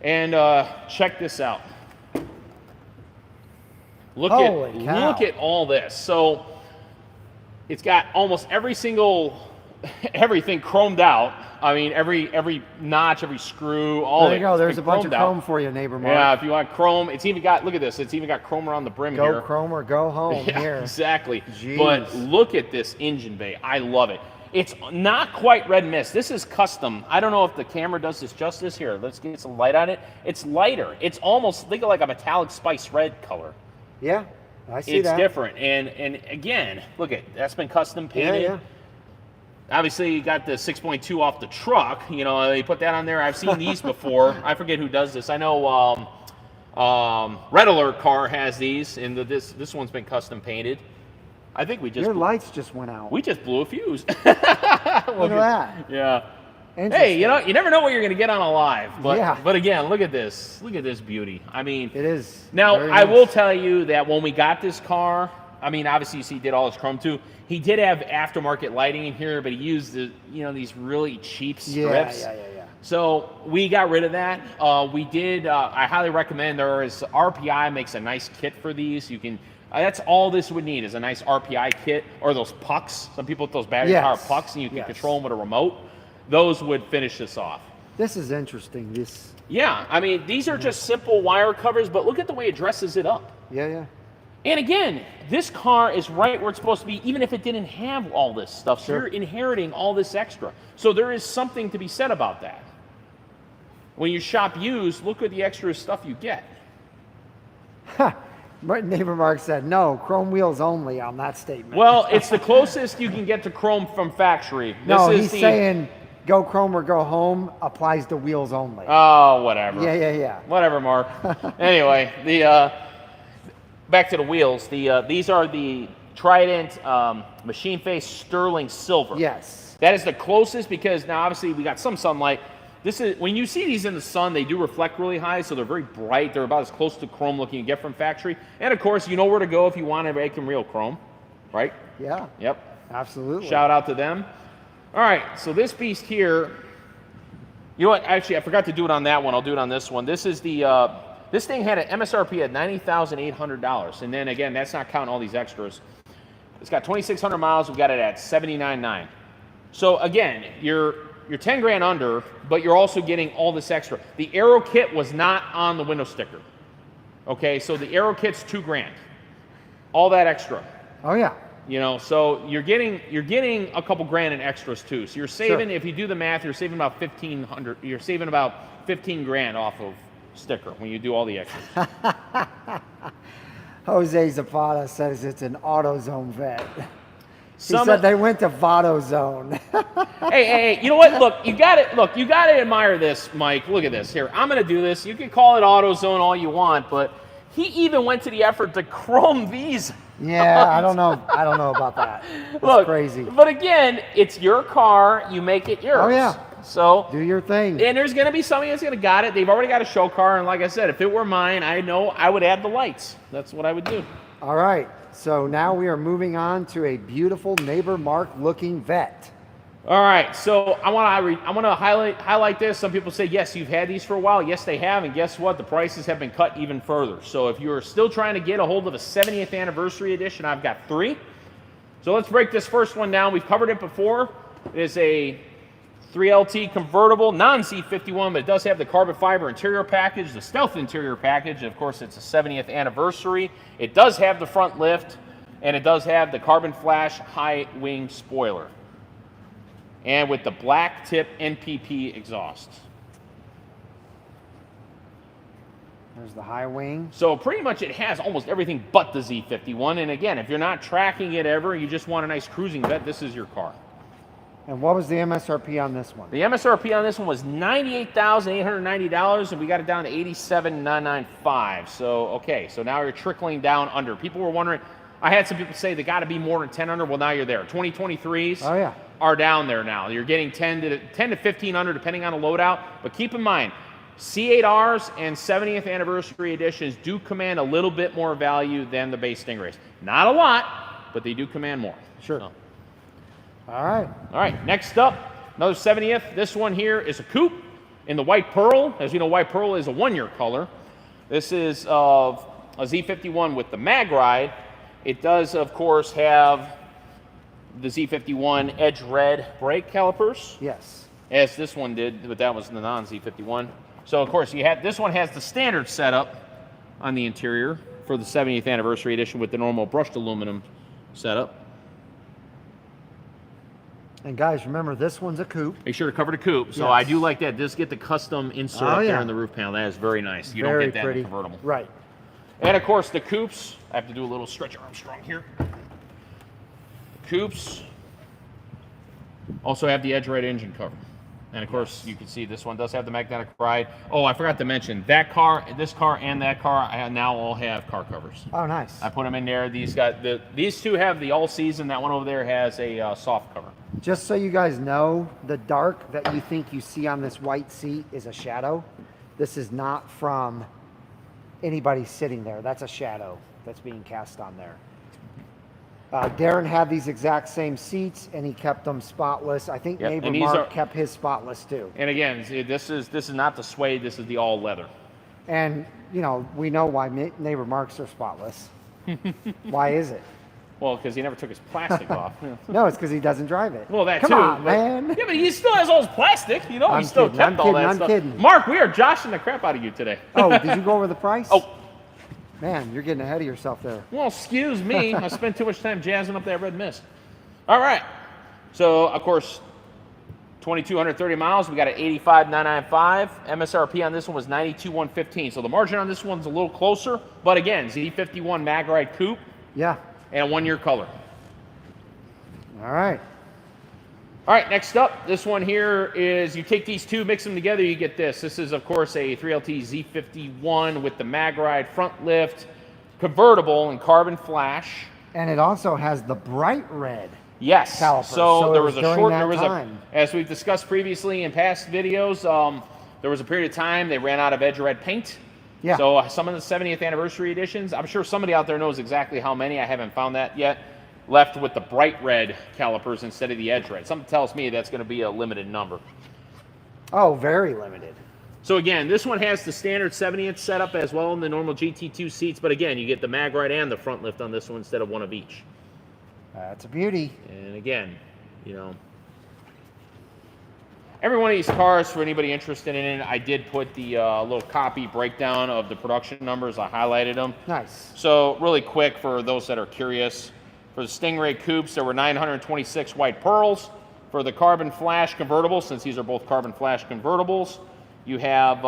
and check this out. Look at all this. So it's got almost every single everything chromed out. I mean, every notch, every screw, all there you go. There's a bunch of chrome for you, neighbor Mark. Yeah, if you want chrome, it's even got, look at this, it's even got chrome around the brim here. Go chrome or go home here. Exactly. Jeez. But look at this engine bay. I love it. It's not quite red mist. This is custom. I don't know if the camera does this justice. Here, let's get some light on it. It's lighter. It's almost, think of like a metallic spice red color. Yeah, I see that. It's different. And again, look at, that's been custom painted. Yeah. Obviously, you got the 6.2 off the truck. You know, they put that on there. I've seen these before. I forget who does this. I know Red Alert car has these, and this one's been custom painted. I think we just... Your lights just went out. We just blew a fuse. Look at that. Yeah. Hey, you know, you never know what you're going to get on a live. But, but again, look at this. Look at this beauty. I mean... It is. Now, I will tell you that when we got this car... I mean, obviously, you see, he did all his chrome too. He did have aftermarket lighting in here, but he used the, you know, these really cheap strips. Yeah. So we got rid of that. We did. I highly recommend. There is RPI makes a nice kit for these. You can. That's all this would need is a nice RPI kit or those pucks. Some people with those battery power pucks, and you can control them with a remote. Those would finish this off. This is interesting. This. Yeah, I mean, these are just simple wire covers, but look at the way it dresses it up. Yeah. And again, this car is right where it's supposed to be, even if it didn't have all this stuff. So you're inheriting all this extra. So there is something to be said about that. When you shop used, look at the extra stuff you get. Neighbor Mark said, no, chrome wheels only on that statement. Well, it's the closest you can get to chrome from factory. No, he's saying go chrome or go home applies to wheels only. Oh, whatever. Yeah. Whatever, Mark. Anyway, back to the wheels. These are the Trident machine face sterling silver. Yes. That is the closest because now obviously we got some sunlight. This is when you see these in the sun, they do reflect really high, so they're very bright. They're about as close to chrome looking you get from factory. And of course, you know where to go if you want to make them real chrome, right? Yeah. Yep. Absolutely. Shout out to them. All right, so this beast here, you know what? Actually, I forgot to do it on that one. I'll do it on this one. This is the. This thing had an MSRP at $90,800, and then again, that's not counting all these extras. It's got 2,600 miles. We got it at $79,900. So again, you're 10 grand under, but you're also getting all this extra. The aero kit was not on the window sticker. Okay, so the aero kit's $2 grand. All that extra. Oh yeah. You know, so you're getting a couple grand in extras too. So you're saving, if you do the math, you're saving about 1,500. You're saving about 15 grand off of sticker when you do all the extras. Jose Zapata says it's an AutoZone vet. He said they went to AutoZone. hey, you know what? Look, you got to admire this, Mike. Look at this. Here, I'm going to do this. You can call it AutoZone all you want, but he even went to the effort to chrome these. Yeah, I don't know about that. That's Look, crazy. But again, it's your car. You make it yours. Oh, yeah. So do your thing. And there's going to be somebody that's going to got it. They've already got a show car, and like I said, if it were mine, I know I would add the lights. That's what I would do. All right. So now we are moving on to a beautiful neighbor mark looking Vette. All right, so I want to highlight this. Some people say, yes, you've had these for a while. Yes, they have, and guess what? The prices have been cut even further. So if you're still trying to get a hold of a 70th anniversary edition, I've got 3. So let's break this first one down. We've covered it before. It is a 3LT convertible, non-Z51, but it does have the carbon fiber interior package, the stealth interior package. Of course, it's a 70th anniversary. It does have the front lift, and it does have the carbon flash high wing spoiler, and with the black tip NPP exhaust. There's the high wing. So pretty much it has almost everything but the Z51. And again, if you're not tracking it ever, you just want a nice cruising Vette, this is your car. And what was the MSRP on this one? The MSRP on this one was $98,890, and we got it down to $87,995. So, okay, so now you're trickling down under. People were wondering, I had some people say they got to be more than 10 under. Well, now you're there. 2023s are down there now. You're getting 10 to 15 under, depending on the loadout. But keep in mind, C8Rs and 70th anniversary editions do command a little bit more value than the base Stingrays. Not a lot, but they do command more. Sure. So. All right. All right, next up, another 70th. This one here is a coupe in the white pearl. As you know, white pearl is a 1-year color. This is of a Z51 with the mag ride. It does, of course, have the Z51 edge red brake calipers. Yes. As this one did, but that was the non-Z51. So, of course, this one has the standard setup on the interior for the 70th anniversary edition with the normal brushed aluminum setup. And guys, remember, this one's a coupe. Make sure to cover the coupe. So I do like that. Just get the custom insert up there in the roof panel. That is very nice. You don't get that in the convertible. Right. And of course, the coupes. I have to do a little stretch Armstrong here. The coupes also have the edge right engine cover. And of course, you can see this one does have the magnetic ride. Oh, I forgot to mention that car, this car, and that car. I now all have car covers. Oh, nice. I put them in there. These two have the all season. That one over there has a soft cover. Just so you guys know, the dark that you think you see on this white seat is a shadow. This is not from anybody sitting there. That's a shadow that's being cast on there. Darren had these exact same seats, and he kept them spotless. I think neighbor Mark kept his spotless too. And again, this is not the suede. This is the all leather. And you know, we know why neighbor Mark's are spotless. Why is it? Well, because he never took his plastic off. No, it's because he doesn't drive it. Well, that Come too. on, man. Yeah, but he still has all his plastic. You know, he still kept all that stuff. I'm kidding. Mark, we are joshing the crap out of you today. Oh, did you go over the price? Oh. Man, you're getting ahead of yourself there. Well, excuse me. I spent too much time jazzing up that red mist. All right. So, of course, 2,230 miles. We got an 85,995. MSRP on this one was 92,115. So the margin on this one's a little closer. But again, Z51 mag ride coupe. Yeah. And a 1-year color. All right. All right, next up, this one here is you take these two, mix them together, you get this. This is, of course, a 3LT Z51 with the mag ride front lift, convertible and carbon flash. And it also has the bright red. Yes. Caliper. So there was a short, time. as we've discussed previously in past videos, there was a period of time they ran out of edge red paint. Yeah. So some of the 70th anniversary editions, I'm sure somebody out there knows exactly how many, I haven't found that yet, left with the bright red calipers instead of the edge red. Something tells me that's going to be a limited number. Oh, very limited. So again, this one has the standard 70th setup as well in the normal GT2 seats, but again, you get the mag ride and the front lift on this one instead of one of each. That's a beauty. And again, you know, every one of these cars, for anybody interested in it, I did put the little copy breakdown of the production numbers. I highlighted them. Nice. So really quick for those that are curious, for the Stingray coupes, there were 926 white pearls. For the carbon flash convertibles, since these are both carbon flash convertibles, you have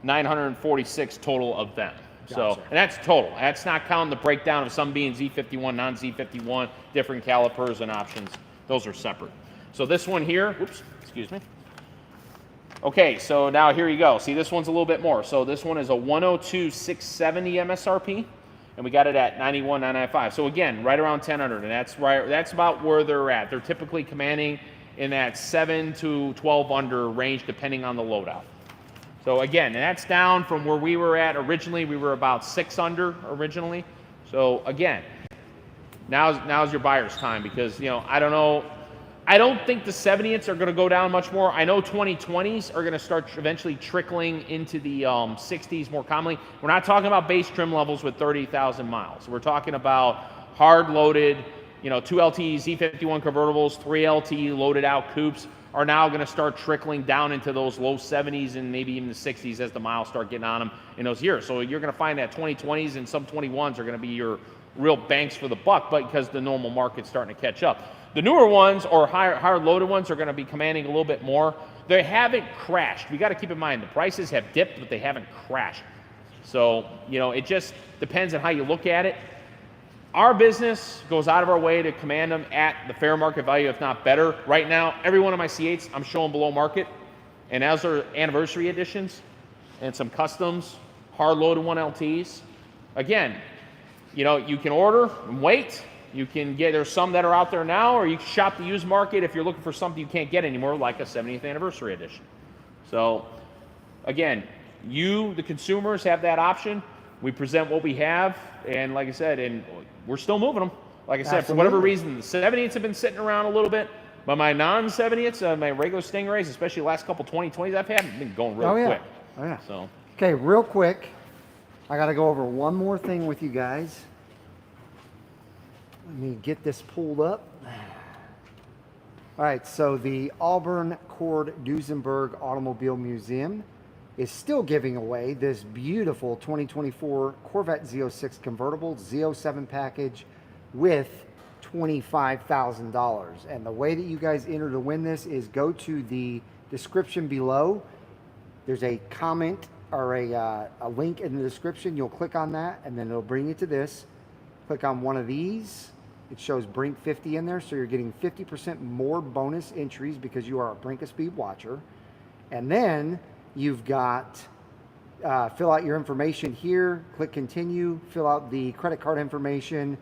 946 total of them. So, Gotcha. and that's total. That's not counting the breakdown of some being Z51, non-Z51, different calipers and options. Those are separate. So this one here, whoops, excuse me. Okay, so now here you go. See, this one's a little bit more. So this one is a 102,670 MSRP, and we got it at 91,995. So again, right around 1000, and that's about where they're at. They're typically commanding in that 7 to 12 under range, depending on the loadout. So again, that's down from where we were at originally. We were about 6 under originally. So again, now's your buyer's time, because I don't know. I don't think the 70ths are going to go down much more. I know 2020s are going to start eventually trickling into the 60s more commonly. We're not talking about base trim levels with 30,000 miles. We're talking about hard loaded, 2 LT Z51 convertibles, 3 LT loaded out coupes are now going to start trickling down into those low 70s and maybe even the 60s as the miles start getting on them in those years. So you're going to find that 2020s and some 21s are going to be your real banks for the buck, but because the normal market's starting to catch up. The newer ones or higher loaded ones are going to be commanding a little bit more. They haven't crashed. We got to keep in mind the prices have dipped, but they haven't crashed. So, it just depends on how you look at it. Our business goes out of our way to command them at the fair market value, if not better. Right now, every one of my C8s, I'm showing below market. And as are anniversary editions and some customs, hard loaded 1LTs. Again, you can order and wait. You can get, there's some that are out there now, or you can shop the used market if you're looking for something you can't get anymore, like a 70th anniversary edition. So, again, the consumers, have that option. We present what we have, and like I said, and we're still moving them. Like I said, for whatever reason, the 70ths have been sitting around a little bit, but my non-70ths, my regular Stingrays, especially the last couple 2020s I've had, been going real quick. Oh, yeah. So. Okay, real quick, I got to go over one more thing with you guys. Let me get this pulled up. All right, so the Auburn Cord Duesenberg Automobile Museum is still giving away this beautiful 2024 Corvette Z06 convertible Z07 package with $25,000. And the way that you guys enter to win this is go to the description below. There's a comment or a link in the description. You'll click on that, and then it'll bring you to this. Click on one of these. It shows Brink 50 in there, so you're getting 50% more bonus entries because you are a Brinkofspeed watcher. And then you've got fill out your information here, click continue, fill out the credit card information,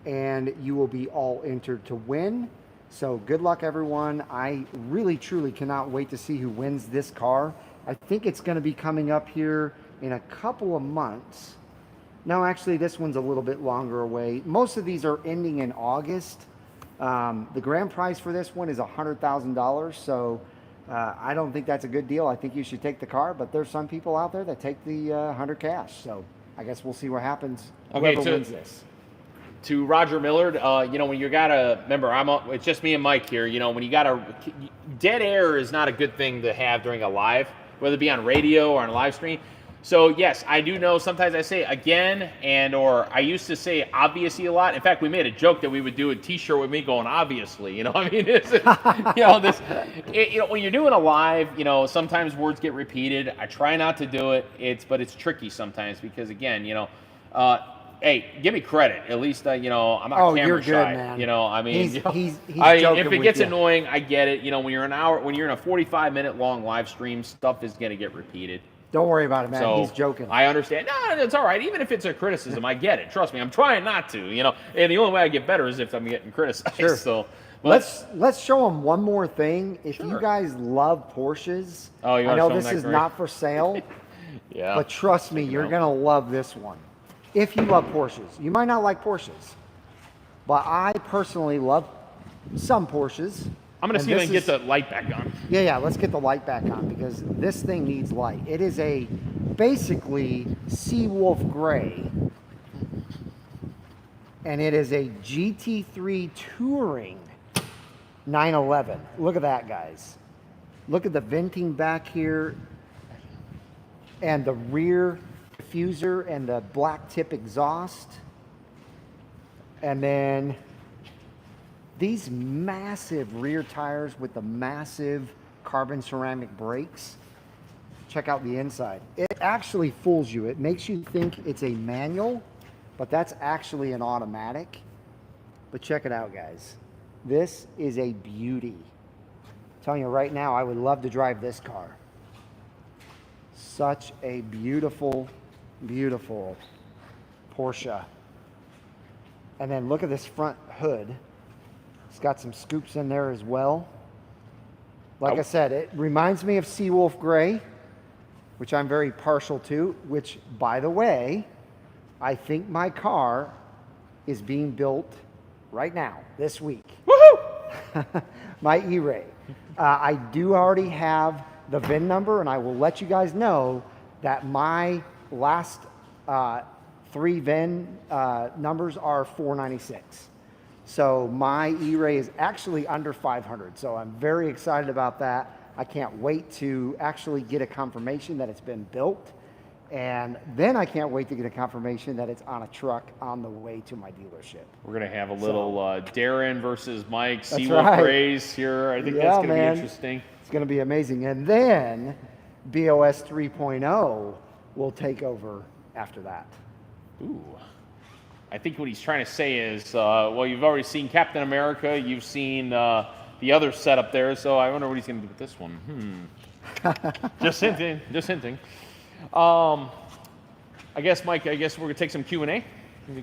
and you will be all entered to win. So good luck, everyone. I really, truly cannot wait to see who wins this car. I think it's going to be coming up here in a couple of months. No, actually, this one's a little bit longer away. Most of these are ending in August. The grand prize for this one is $100,000, so I don't think that's a good deal. I think you should take the car, but there's some people out there that take the 100 cash, so I guess we'll see what happens. Whoever wins this. To Roger Millard, when you got it's just me and Mike here. When you got dead air is not a good thing to have during a live, whether it be on radio or on a live stream. So yes, I do know sometimes I say again or I used to say obviously a lot. In fact, we made a joke that we would do a t-shirt with me going obviously, when you're doing a live, sometimes words get repeated. I try not to do it. But it's tricky sometimes because again, hey, give me credit. At least, I'm not camera you're shy. Good, man. He's if it gets annoying, I get it. When you're in a 45-minute long live stream, stuff is going to get repeated. Don't worry about it, man. So, he's joking. I understand. No, it's all right. Even if it's a criticism, I get it. Trust me. I'm trying not to, And the only way I get better is if I'm getting criticized. Sure. So let's show them one more thing. If Sure. you guys love Porsches, I know this is not for sale, yeah. but trust me, you're going to love this one. If you love Porsches. You might not like Porsches, but I personally love some Porsches. I'm going to see if I can get the light back on. Yeah, let's get the light back on because this thing needs light. It is basically Seawolf Gray, and it is a GT3 Touring 911. Look at that, guys. Look at the venting back here and the rear diffuser and the black tip exhaust. And then these massive rear tires with the massive carbon ceramic brakes. check out the inside. It actually fools you. It makes you think it's a manual, but that's actually an automatic. But check it out, guys. This is a beauty. I'm telling you right now, I would love to drive this car. Such a beautiful, beautiful Porsche. And then look at this front hood. It's got some scoops in there as well. Like I said, it reminds me of Seawolf Gray, which I'm very partial to, which, by the way, I think my car is being built right now, this week. Woohoo! My E-Ray. I do already have the VIN number, and I will let you guys know that my last 3 VIN numbers are 496. So my E-Ray is actually under 500. So I'm very excited about that. I can't wait to actually get a confirmation that it's been built. And then I can't wait to get a confirmation that it's on a truck on the way to my dealership. We're going to have a little Darren versus Mike That's Seawolf right. Grays here. I think that's going to be interesting. It's going to be amazing. And then BOS 3.0 will take over after that. Ooh. I think what he's trying to say is, well, you've already seen Captain America. You've seen the other setup there. So I wonder what he's going to do with this one. Just hinting. Just hinting. I guess, Mike, we're going to take some Q&A.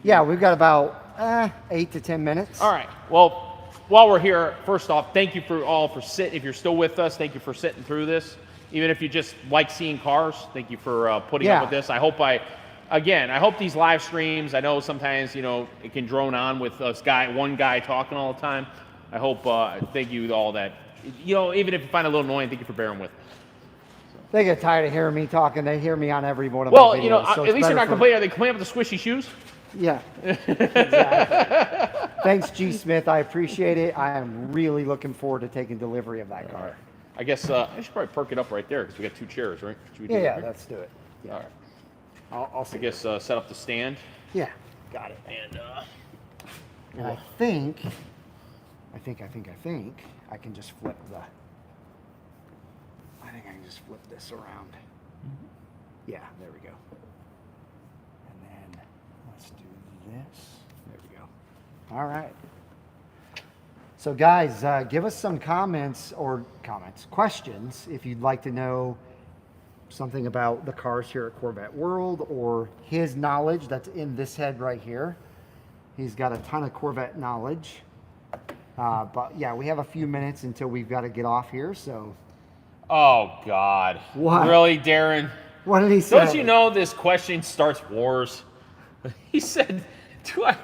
Yeah, we've got about 8 to 10 minutes. All right. Well, while we're here, first off, thank you for sitting. If you're still with us, thank you for sitting through this. Even if you just like seeing cars, thank you for putting up with this. I hope these live streams, I know sometimes, it can drone on with one guy talking all the time. I hope, thank you to all that. Even if you find it a little annoying, thank you for bearing with. They get tired of hearing me talking. They hear me on every one of my videos. So at least you're not complaining. Are they complaining about the squishy shoes? Yeah, exactly. Thanks, G. Smith. I appreciate it. I am really looking forward to taking delivery of that car. I guess I should probably park it up right there because we got 2 chairs, right? Yeah, let's do it. Yeah. All right. I'll I guess set up the stand. Yeah, got it. And I think I can just flip the. I think I can just flip this around. Yeah, there we go. And then let's do this. There we go. All right. So guys, give us some questions if you'd like to know something about the cars here at Corvette World or his knowledge that's in this head right here. He's got a ton of Corvette knowledge. But yeah, we have a few minutes until we've got to get off here, so. Oh, God. What? Really, Darren? What did he say? Don't you know this question starts wars? He said, do I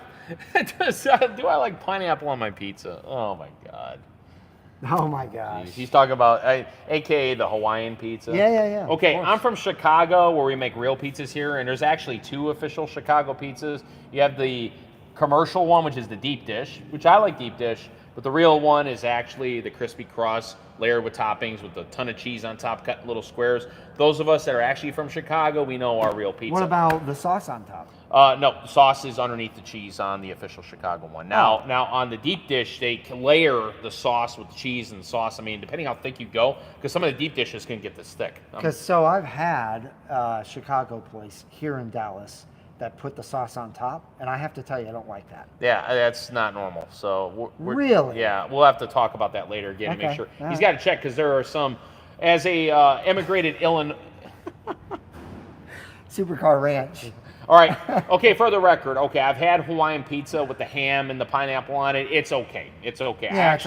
like pineapple on my pizza? Oh, my God. Oh, my gosh. He's talking about, a.k.a. the Hawaiian pizza. Yeah. Okay, I'm from Chicago, where we make real pizzas here, and there's actually 2 official Chicago pizzas. You have the commercial one, which is the deep dish, which I like deep dish, but the real one is actually the crispy crust, layered with toppings, with a ton of cheese on top, cut in little squares. Those of us that are actually from Chicago, we know our real pizza. What about the sauce on top? No, the sauce is underneath the cheese on the official Chicago one. Now on the deep dish, they can layer the sauce with the cheese and the sauce. I mean, depending how thick you go, because some of the deep dishes can get this thick. So I've had a Chicago place here in Dallas that put the sauce on top, and I have to tell you, I don't like that. Yeah, that's not normal. So really? Yeah, we'll have to talk about that later again to make sure. He's got to check because there are some, as a immigrated Illinois. Supercar Ranch. All right. Okay, for the record, I've had Hawaiian pizza with the ham and the pineapple on it. It's okay. It's okay. Yeah,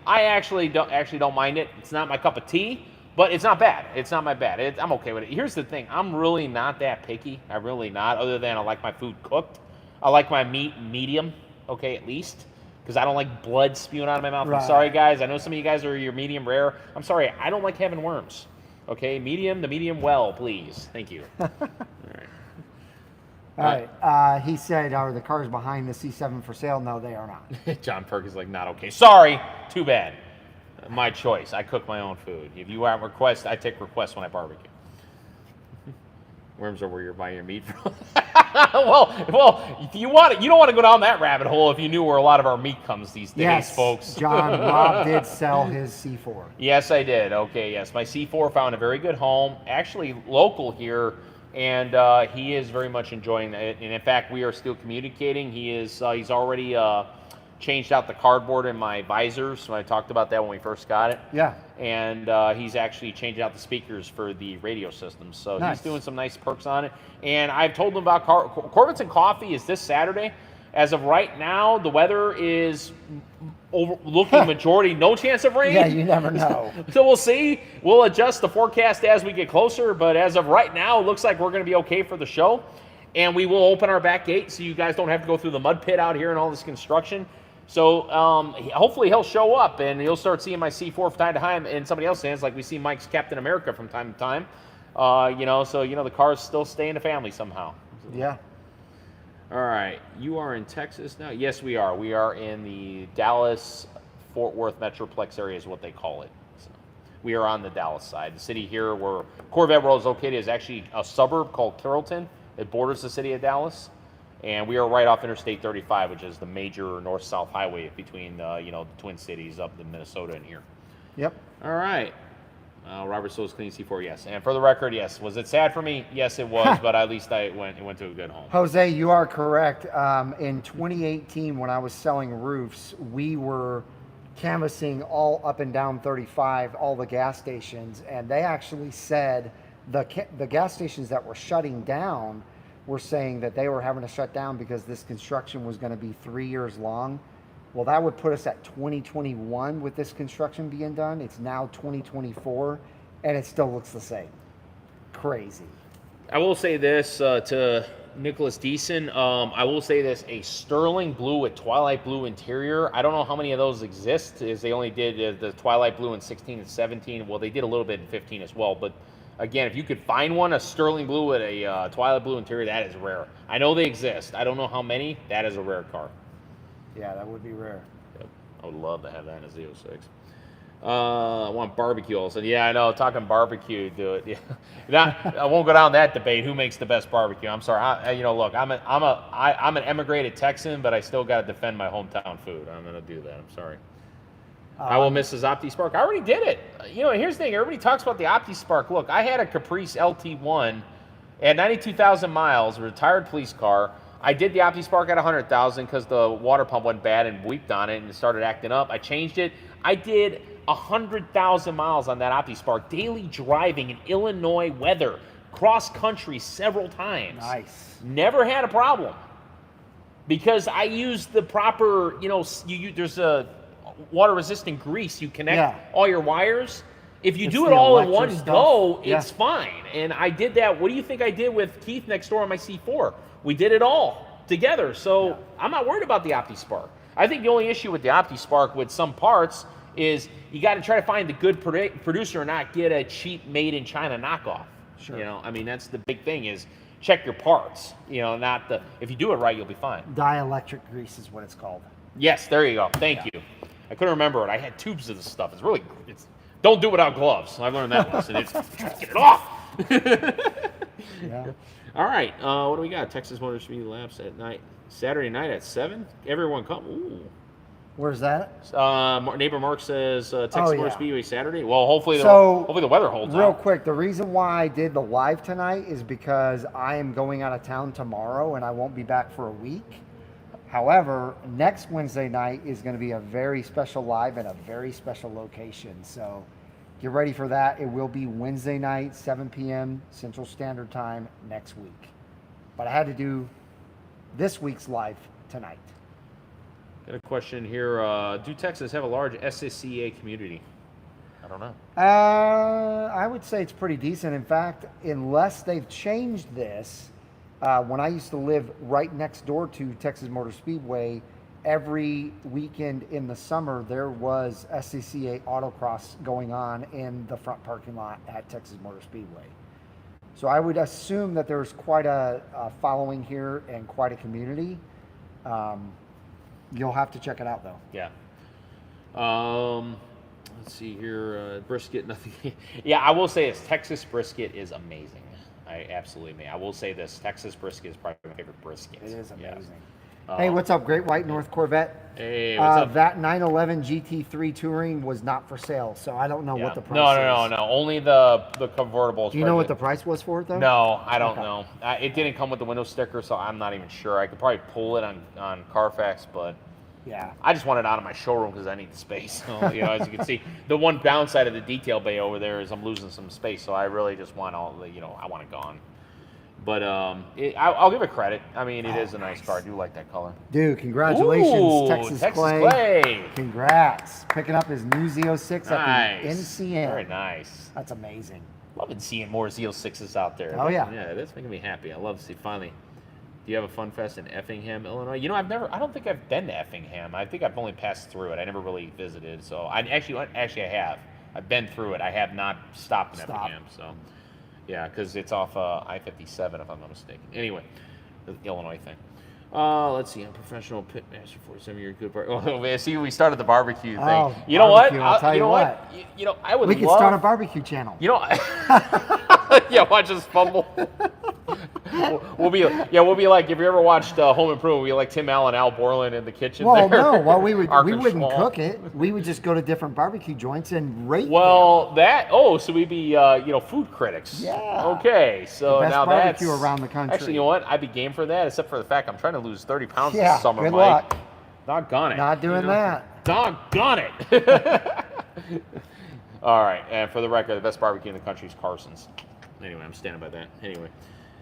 I actually don't mind it. It's not my cup of tea, but it's not bad. It's not my bad. I'm okay with it. Here's the thing. I'm really not that picky. I'm really not, other than I like my food cooked. I like my meat medium, okay, at least, because I don't like blood spewing out of my mouth. Right. I'm sorry, guys. I know some of you guys are your medium rare. I'm sorry. I don't like having worms. Okay, medium, the medium well, please. Thank you. All right. He said, are the cars behind the C7 for sale? No, they are not. John Perkins like, not okay. Sorry. Too bad. My choice. I cook my own food. If you want requests, I take requests when I barbecue. Worms are where you're buying your meat from. well, if you don't want to go down that rabbit hole if you knew where a lot of our meat comes these days, Yes, folks. John, Rob did sell his C4. Yes, I did. Okay, yes. My C4 found a very good home, actually local here, and he is very much enjoying it. And in fact, we are still communicating. He's already changed out the cardboard in my visors. So I talked about that when we first got it. Yeah. And he's actually changed out the speakers for the radio system. So Nice. he's doing some nice perks on it. And I've told him about Corvettes and Coffee is this Saturday. As of right now, the weather is looking majority no chance of rain. Yeah, you never know. So we'll see. We'll adjust the forecast as we get closer. But as of right now, it looks like we're going to be okay for the show. And we will open our back gate so you guys don't have to go through the mud pit out here and all this construction. So hopefully he'll show up and you'll start seeing my C4 from time to time in somebody else's hands, like we see Mike's Captain America from time to time. The cars still stay in the family somehow. Yeah. All right, you are in Texas now? Yes, we are. We are in the Dallas-Fort Worth Metroplex area is what they call it. So we are on the Dallas side. The city here where Corvette World is located is actually a suburb called Carrollton. It borders the city of Dallas. And we are right off Interstate 35, which is the major north-south highway between the Twin Cities up in Minnesota and here. Yep. All right. Robert Soul's clean C4, yes. And for the record, yes. Was it sad for me? Yes, it was. But at least it went to a good home. Jose, you are correct. In 2018, when I was selling roofs, we were canvassing all up and down 35, all the gas stations, and they actually said the gas stations that were shutting down were saying that they were having to shut down because this construction was going to be 3 years long. Well, that would put us at 2021 with this construction being done. It's now 2024, and it still looks the same. Crazy. I will say this to Nicholas Deason. I will say this: a sterling blue with twilight blue interior. I don't know how many of those exist, as they only did the twilight blue in 16 and 17. Well, they did a little bit in 15 as well, but again, if you could find one, a sterling blue with a twilight blue interior, that is rare. I know they exist. I don't know how many. That is a rare car. Yeah, that would be rare. Yep. I would love to have that in a Z06. I want barbecue also. Yeah, I know. Talking barbecue, do it. Yeah. I won't go down that debate. Who makes the best barbecue? I'm sorry. Look, I'm an emigrated Texan, but I still got to defend my hometown food. I'm going to do that. I'm sorry. I will miss his OptiSpark. I already did it. Here's the thing. Everybody talks about the OptiSpark. Look, I had a Caprice LT1 at 92,000 miles, a retired police car. I did the OptiSpark at 100,000 because the water pump went bad and weeped on it and it started acting up. I changed it. I did 100,000 miles on that OptiSpark, daily driving in Illinois weather, cross country several times. Nice. Never had a problem because I used the proper, there's a water-resistant grease. You connect all your wires. If you do it all in one go, it's fine. And I did that. What do you think I did with Keith next door on my C4? We did it all together. So I'm not worried about the OptiSpark. I think the only issue with the OptiSpark with some parts is you got to try to find the good producer and not get a cheap made-in-China knockoff. Sure. That's the big thing is check your parts. If you do it right, you'll be fine. Dielectric grease is what it's called. Yes, there you go. Thank you. I couldn't remember it. I had tubes of this stuff. Don't do it without gloves. I've learned that lesson. Get it off. Yeah. All right. What do we got? Texas Motor Speed laps at night. Saturday night at 7. Everyone come. Ooh. Where's that? Neighbor Mark says Texas Motor Speedway Saturday. Well, hopefully the weather holds out. Real quick, the reason why I did the live tonight is because I am going out of town tomorrow and I won't be back for a week. However, next Wednesday night is going to be a very special live at a very special location. So get ready for that. It will be Wednesday night, 7 p.m. Central Standard Time next week. But I had to do this week's live tonight. Got a question here. Do Texas have a large SCCA community? I don't know. I would say it's pretty decent. In fact, unless they've changed this, when I used to live right next door to Texas Motor Speedway, every weekend in the summer there was SCCA autocross going on in the front parking lot at Texas Motor Speedway. So I would assume that there's quite a following here and quite a community. You'll have to check it out though. Yeah. Let's see here. Brisket, nothing. Yeah, I will say this. Texas brisket is amazing. I absolutely may. I will say this: Texas brisket is probably my favorite brisket. It is amazing. Yeah. Hey, what's up, Great White North Corvette? Hey, what's up? That 911 GT3 Touring was not for sale, so I don't know what the price is. No. Only the convertibles. Do you know what the price was for it, though? No, I don't know. It didn't come with the window sticker, so I'm not even sure. I could probably pull it on Carfax, but yeah, I just want it out of my showroom because I need the space. So, as you can see, the one downside of the detail bay over there is I'm losing some space, so I really just want I want it gone. But I'll give it credit. I mean, it is a nice car. I do like that color. Dude, congratulations, Ooh, Texas Clay. Clay. Congrats. Picking up his new Z06 at the NCM. Very nice. That's amazing. Loving seeing more Z06s out there. Oh, yeah. Yeah, that's making me happy. I love to see finally. Do you have a fun fest in Effingham, Illinois? I don't think I've been to Effingham. I think I've only passed through it. I never really visited. So I have. I've been through it. I have not stopped in Effingham. So. Yeah, because it's off I-57, if I'm not mistaken. Anyway, the Illinois thing. Let's see. I'm professional pitmaster 47. You're a good bar. Oh, man, see, we started the barbecue thing. Oh, you know what? I'll tell you what. I would. We could start a barbecue channel. Yeah, watch us fumble. We'll be like, if you ever watched Home Improvement, we'll be like Tim Allen, Al Borland in the kitchen. Well, there. no, we wouldn't cook it. We would just go to different barbecue joints and rate them. So we'd be food critics. Yeah. Okay, so the best now barbecue that's around the country. Actually, you know what? I'd be game for that, except for the fact I'm trying to lose 30 pounds this summer, good Mike. luck. Doggone it. Not doing that. Doggone it. All right, and for the record, the best barbecue in the country is Carson's. Anyway, I'm standing by that. Anyway.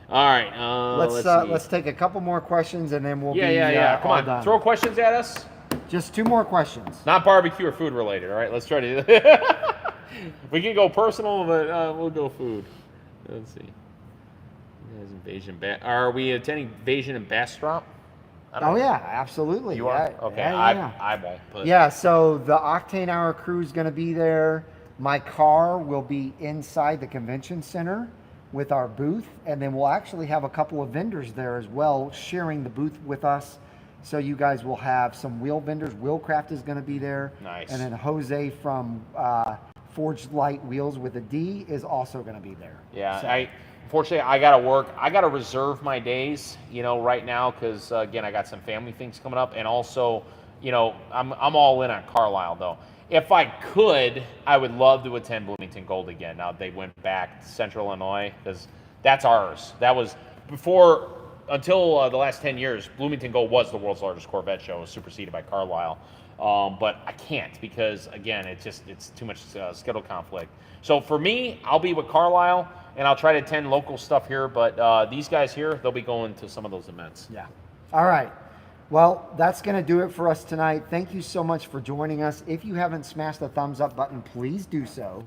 All right, let's take a couple more questions and then we'll be Come on, done. throw questions at us. Just 2 more questions. Not barbecue or food related. All right, let's try to. We can go personal, but we'll go food. Let's see. Are we attending Invasion in Bastrop? Yeah, absolutely. You are? Okay, Yeah. I won't. But. Yeah, so the Octane Hour crew is going to be there. My car will be inside the convention center with our booth, and then we'll actually have a couple of vendors there as well sharing the booth with us. So you guys will have some wheel vendors. Wheelcraft is going to be there. Nice. And then Jose from Forged Light Wheels with a D is also going to be there. Yeah, so. Unfortunately, I got to work. I got to reserve my days, right now, because, again, I got some family things coming up. And also, I'm all in on Carlisle, though. If I could, I would love to attend Bloomington Gold again. Now they went back to Central Illinois because that's ours. That was before, until the last 10 years, Bloomington Gold was the world's largest Corvette show. It was superseded by Carlisle. But I can't because, again, it's too much schedule conflict. So for me, I'll be with Carlisle, and I'll try to attend local stuff here. But these guys here, they'll be going to some of those events. Yeah. All right. Well, that's going to do it for us tonight. Thank you so much for joining us. If you haven't smashed the thumbs up button, please do so.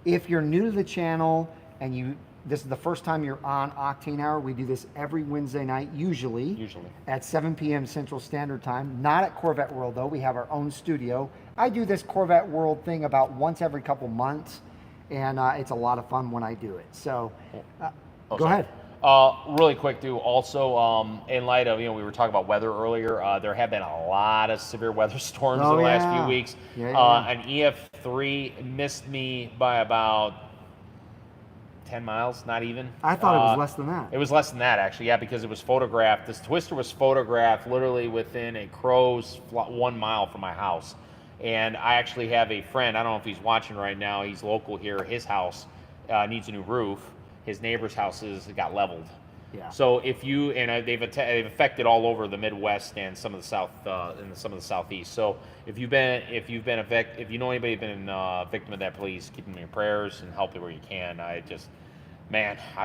If you're new to the channel and this is the first time you're on Octane Hour, we do this every Wednesday night, usually at 7 p.m. Central Standard Time. Not at Corvette World, though. We have our own studio. I do this Corvette World thing about once every couple months, and it's a lot of fun when I do it. So go ahead. Really quick, too. Also, in light of, we were talking about weather earlier, there have been a lot of severe weather storms in the last few weeks. An EF3 missed me by about 10 miles, not even. I thought it was less than that. It was less than that, actually, yeah, because it was photographed. This Twister was photographed literally within a crow's 1 mile from my house. And I actually have a friend, I don't know if he's watching right now, he's local here, his house needs a new roof. His neighbor's houses got leveled. Yeah. So they've affected all over the Midwest and some of the South and some of the Southeast. So if you know anybody been a victim of that, please keep them in your prayers and help it where you can. I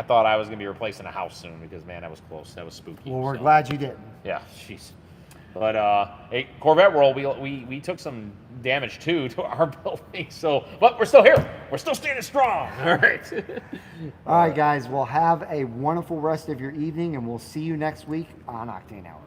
thought I was gonna be replacing a house soon because that was close. That was spooky. Well, we're glad you didn't. Yeah, jeez. But Corvette World, we took some damage too to our building. So, but we're still here. We're still standing strong. All right. All right, guys. Well, have a wonderful rest of your evening, and we'll see you next week on Octane Hour.